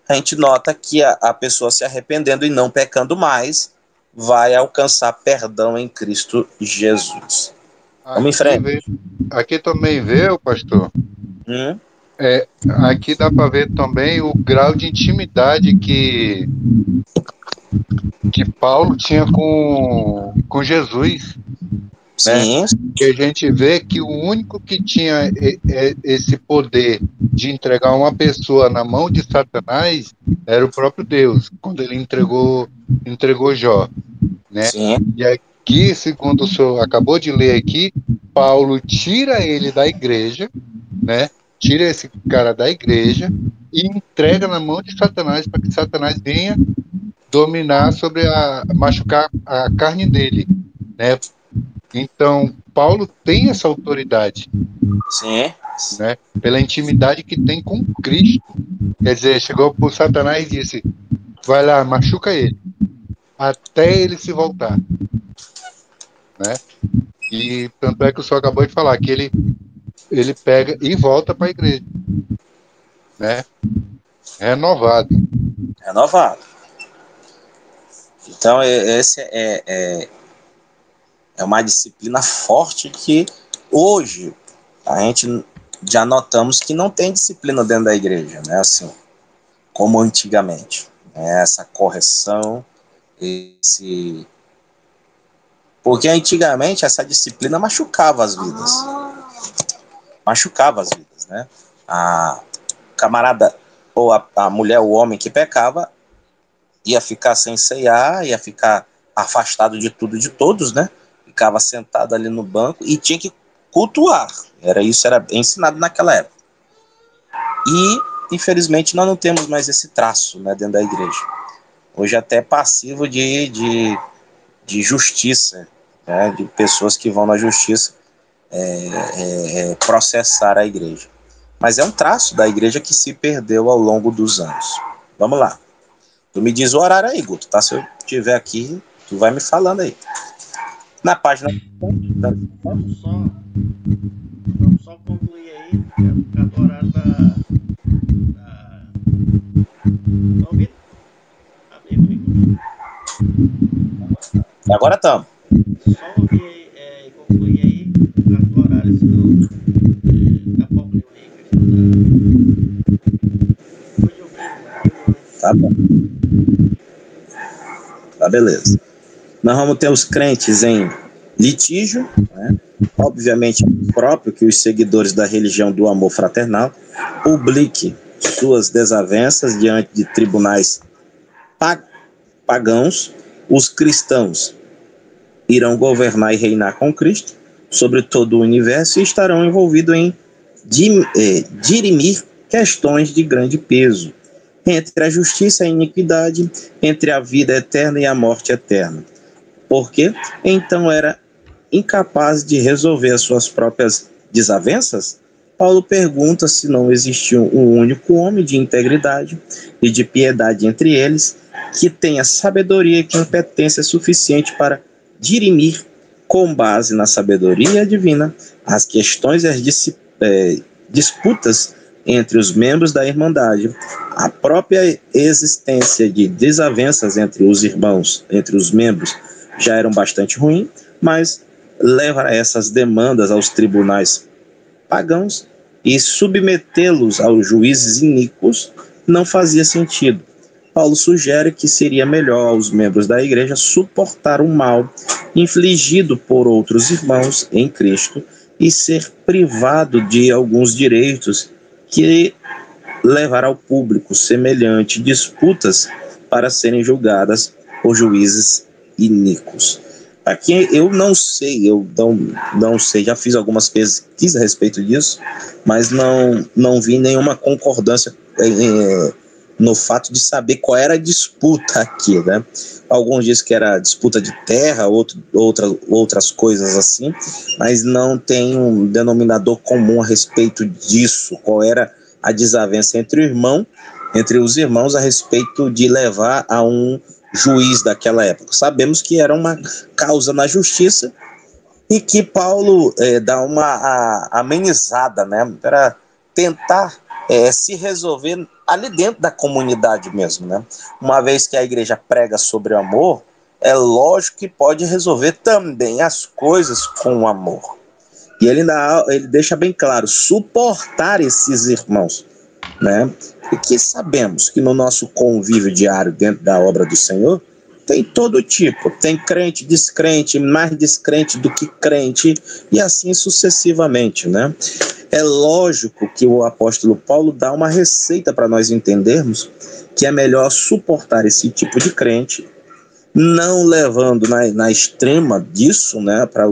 A gente nota que a pessoa se arrependendo e não pecando mais vai alcançar perdão em Cristo Jesus. Vamos em frente. Aqui também vê, pastor, aqui dá para ver também o grau de intimidade que Paulo tinha com Jesus. Sim. Né? Que a gente vê que o único que tinha esse poder de entregar uma pessoa na mão de Satanás era o próprio Deus, quando ele entregou Jó, né? Sim. E aqui, segundo o senhor acabou de ler aqui, Paulo tira ele da igreja, né? Tira esse cara da igreja e entrega na mão de Satanás para que Satanás venha dominar machucar a carne dele, né? Então, Paulo tem essa autoridade. Sim. Né? Pela intimidade que tem com Cristo. Quer dizer, chegou por Satanás e disse: vai lá, machuca ele, até ele se voltar. né? E tanto é que o senhor acabou de falar que ele pega e volta para a igreja, né? Renovado. Renovado. Então, esse é uma disciplina forte que hoje a gente já notamos que não tem disciplina dentro da igreja, né? Assim, como antigamente. Né? Essa correção, porque antigamente essa disciplina machucava as vidas. Machucava as vidas, né? A camarada, ou a mulher, o homem que pecava, ia ficar sem ceiar, ia ficar afastado de tudo e de todos, né? Ficava sentado ali no banco e tinha que cultuar. Isso era ensinado naquela época. E, infelizmente, nós não temos mais esse traço, né, dentro da igreja. Hoje até é passivo de justiça, né, de pessoas que vão na justiça processar a igreja. Mas é um traço da igreja que se perdeu ao longo dos anos. Vamos lá. Tu me diz o horário aí, Guto, tá? Se eu estiver aqui, tu vai me falando aí. Na página... Vamos só concluir aí, por causa do horário da... Tá ouvindo? Agora estamos. Só ouvir aí, concluir aí, por causa do horário, senão dá problema aí, questão da... Tá bom. Tá, beleza. Nós vamos ter os crentes em litígio, né? Obviamente próprio que os seguidores da religião do amor fraternal publiquem suas desavenças diante de tribunais pagãos. Os cristãos irão governar e reinar com Cristo sobre todo o universo e estarão envolvidos em dirimir questões de grande peso entre a justiça e a iniquidade, entre a vida eterna e a morte eterna. Porque então era incapaz de resolver as suas próprias desavenças? Paulo pergunta se não existe um único homem de integridade e de piedade entre eles, que tenha sabedoria e competência suficiente para dirimir, com base na sabedoria divina, as questões e as disputas entre os membros da Irmandade. A própria existência de desavenças entre os irmãos, entre os membros, já eram bastante ruim, mas levar essas demandas aos tribunais pagãos e submetê-los aos juízes iníquos não fazia sentido. Paulo sugere que seria melhor aos membros da igreja suportar o mal infligido por outros irmãos em Cristo e ser privado de alguns direitos que levar ao público semelhante disputas para serem julgadas por juízes iníquos. Aqui eu não sei, não sei, já fiz algumas pesquisas a respeito disso, mas não vi nenhuma concordância no fato de saber qual era a disputa aqui, né? Alguns dizem que era disputa de terra, outras coisas assim, mas não tem um denominador comum a respeito disso, qual era a desavença entre os irmãos a respeito de levar a um juiz daquela época. Sabemos que era uma causa na justiça e que Paulo dá uma amenizada, né, para tentar se resolver ali dentro da comunidade mesmo, né? Uma vez que a igreja prega sobre amor, é lógico que pode resolver também as coisas com amor. E ele deixa bem claro, suportar esses irmãos, né? E que sabemos que no nosso convívio diário dentro da obra do Senhor, tem todo tipo, tem crente, descrente, mais descrente do que crente, e assim sucessivamente, né? É lógico que o apóstolo Paulo dá uma receita para nós entendermos que é melhor suportar esse tipo de crente, não levando na extrema disso, né, para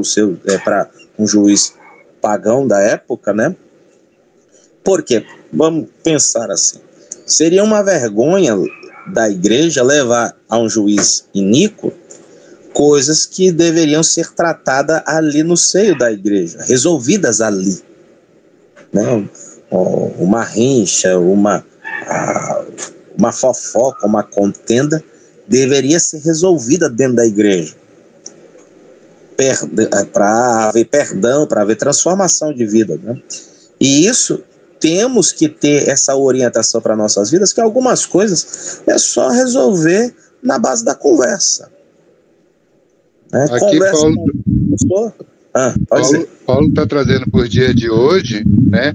um juiz pagão da época, né? Porque, vamos pensar assim, seria uma vergonha da igreja levar a um juiz iníquo coisas que deveriam ser tratadas ali no seio da igreja, resolvidas ali. Né? Uma rincha, uma fofoca, uma contenda deveria ser resolvida dentro da igreja. haver perdão, para haver transformação de vida, né? E isso, temos que ter essa orientação para nossas vidas, que algumas coisas é só resolver na base da conversa. Né? Aqui, Conversa Paulo, com pode dizer. Paulo está trazendo para o dia de hoje, né?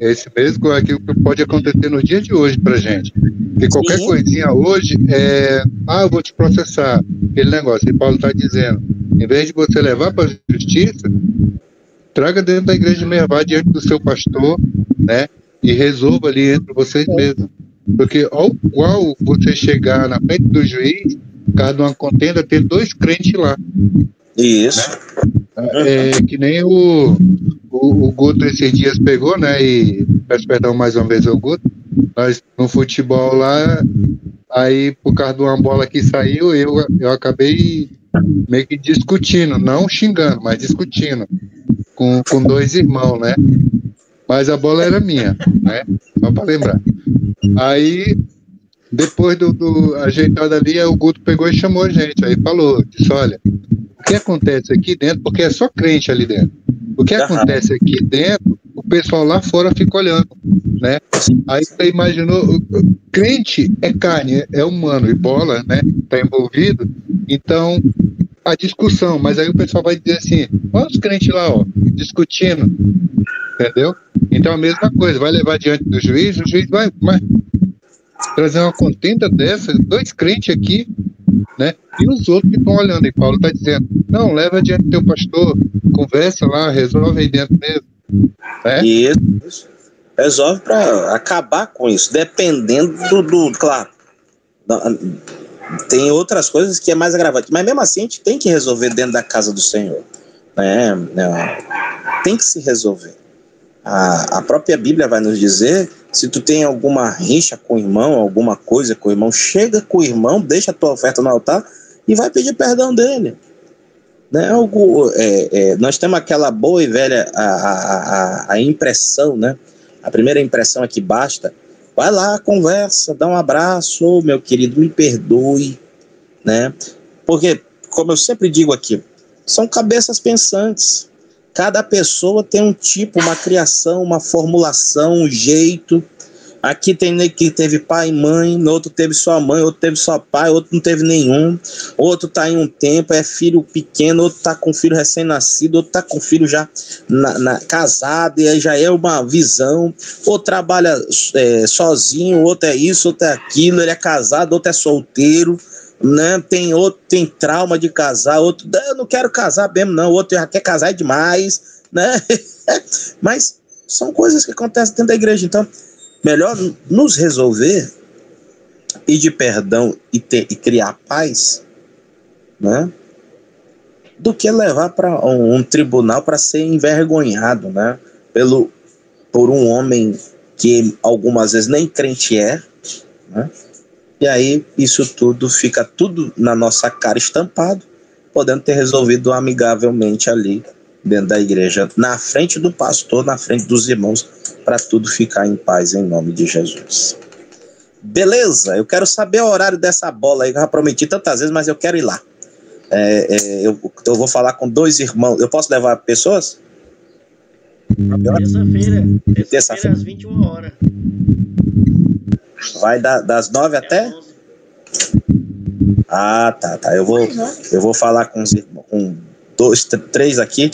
Esse mesmo é aquilo que pode acontecer no dia de hoje para gente. Porque qualquer coisinha hoje eu vou te processar. Aquele negócio que Paulo está dizendo. Em vez de você levar para a justiça, traga dentro da igreja mesmo, vá diante do seu pastor, né? E resolva ali entre vocês mesmos. Porque ao qual você chegar na frente do juiz, caso de uma contenda, ter 2 crentes lá. Isso. Né? Que nem o Guto esses dias pegou, né? E peço perdão mais uma vez ao Guto. Nós no futebol lá, aí por causa de uma bola que saiu, eu acabei meio que discutindo, não xingando, mas discutindo com 2 irmãos, né? Mas a bola era minha, né? Só para lembrar. Aí, depois do ajeitado ali, o Guto pegou e chamou a gente. Aí falou, disse, olha, o que acontece aqui dentro, porque é só crente ali dentro, o que acontece aqui dentro, o pessoal lá fora fica olhando, né? Aí você imaginou, crente é carne, é humano, e bola, né? Tá envolvido, então a discussão, mas aí o pessoal vai dizer assim, olha os crentes lá, ó, discutindo, entendeu? Então a mesma coisa, vai levar diante do juiz, o juiz vai trazer uma contenda dessa, 2 crentes aqui, né? E os outros que estão olhando, e Paulo está dizendo, não, leva diante do teu pastor, conversa lá, resolve aí dentro mesmo, né? Isso. Resolve para acabar com isso, dependendo claro, tem outras coisas que é mais agravante, mas mesmo assim a gente tem que resolver dentro da casa do Senhor, né? Tem que se resolver. A própria Bíblia vai nos dizer, se tu tem alguma rixa com o irmão, alguma coisa com o irmão, chega com o irmão, deixa a tua oferta no altar e vai pedir perdão dele. Né? Nós temos aquela boa e velha a impressão, né? A primeira impressão é que basta. Vai lá, conversa, dá um abraço, meu querido, me perdoe, né? Porque, como eu sempre digo aqui, são cabeças pensantes. Cada pessoa tem um tipo, uma criação, uma formulação, um jeito. Aqui tem que teve pai e mãe, no outro teve só mãe, outro teve só pai, outro não teve nenhum. Outro está em um tempo, é filho pequeno, outro está com filho recém-nascido, outro está com filho já casado, e aí já é uma visão. Outro trabalha sozinho, outro é isso, outro é aquilo, ele é casado, outro é solteiro. Né? Outro tem trauma de casar, outro, eu não quero casar mesmo não, outro já quer casar demais, né? Mas são coisas que acontecem dentro da igreja, então melhor nos resolver, pedir perdão e criar paz, né? Do que levar para um tribunal para ser envergonhado, né? Por um homem que algumas vezes nem crente né? E aí isso tudo fica tudo na nossa cara estampado, podendo ter resolvido amigavelmente ali dentro da igreja, na frente do pastor, na frente dos irmãos, para tudo ficar em paz em nome de Jesus. Beleza? Eu quero saber o horário dessa bola aí, que eu já prometi tantas vezes, mas eu quero ir lá. Eu vou falar com 2 irmãos. Eu posso levar pessoas? Terça-feira às 21 horas. Vai das 9 até? 11. Tá. Eu vou falar com 2, 3 aqui.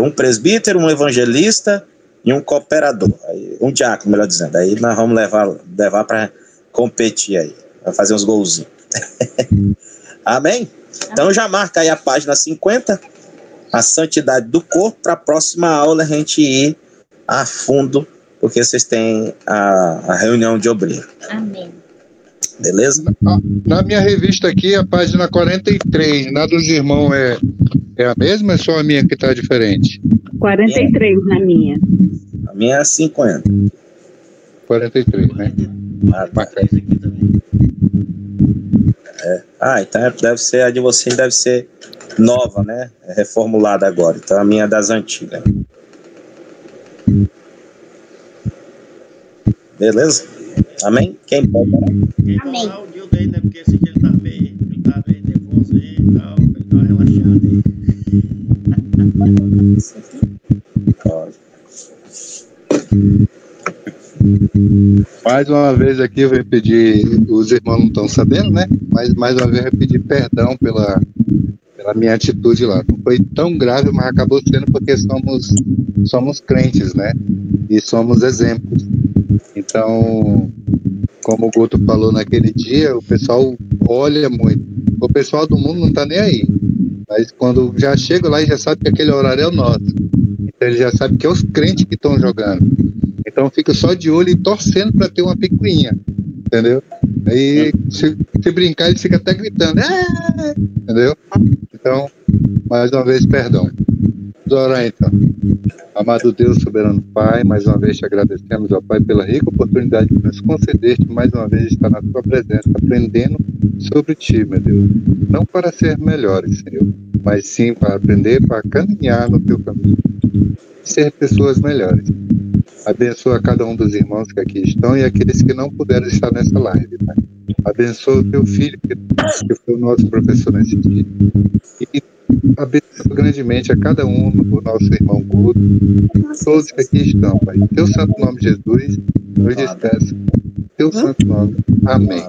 Um presbítero, um evangelista e um cooperador. Um diácono, melhor dizendo. Aí nós vamos levar para competir aí. Vai fazer uns golzinhos. Amém? Então já marca aí a página 50, a santidade do corpo, para a próxima aula a gente ir a fundo, porque vocês têm a reunião de obreiro. Amém. Beleza? Na minha revista aqui, a página 43, na dos irmãos é a mesma, ou é só a minha que está diferente? 43 na minha. A minha é 50. 43, né? Bacana. Então deve ser, a de vocês deve ser nova, né? É reformulada agora. Então a minha é das antigas. Beleza? Amém? Quem pode? Amém. O Dildo aí, né? Porque esse dia ele tá meio nervoso aí e tal, ele tá relaxado aí. Mais uma vez aqui eu vou pedir, os irmãos não estão sabendo, né? Mas mais uma vez eu pedir perdão pela minha atitude lá. Não foi tão grave, mas acabou sendo porque somos crentes, né? E somos exemplos. Então, como o Guto falou naquele dia, o pessoal olha muito. O pessoal do mundo não está nem aí. Mas quando já chega lá e já sabe que aquele horário é o nosso. Então ele já sabe que é os crentes que estão jogando. Então fica só de olho e torcendo para ter uma picuinha. Entendeu? Aí se brincar, ele fica até gritando. Entendeu? Então, mais uma vez, perdão. Vamos orar então. Amado Deus, soberano Pai, mais uma vez te agradecemos, ó Pai, pela rica oportunidade que nos concedeste, mais uma vez estar na tua presença, aprendendo sobre ti, meu Deus. Não para ser melhores, Senhor, mas sim para aprender, para caminhar no teu caminho. Ser pessoas melhores. Abençoa cada um dos irmãos que aqui estão e aqueles que não puderam estar nessa live, Pai. Abençoa o teu filho, que foi o nosso professor nesse dia. E abençoa grandemente a cada um do nosso irmão Guto, todos que aqui estão, Pai. Em teu santo nome, Jesus, nos despeço. Em teu santo nome. Amém.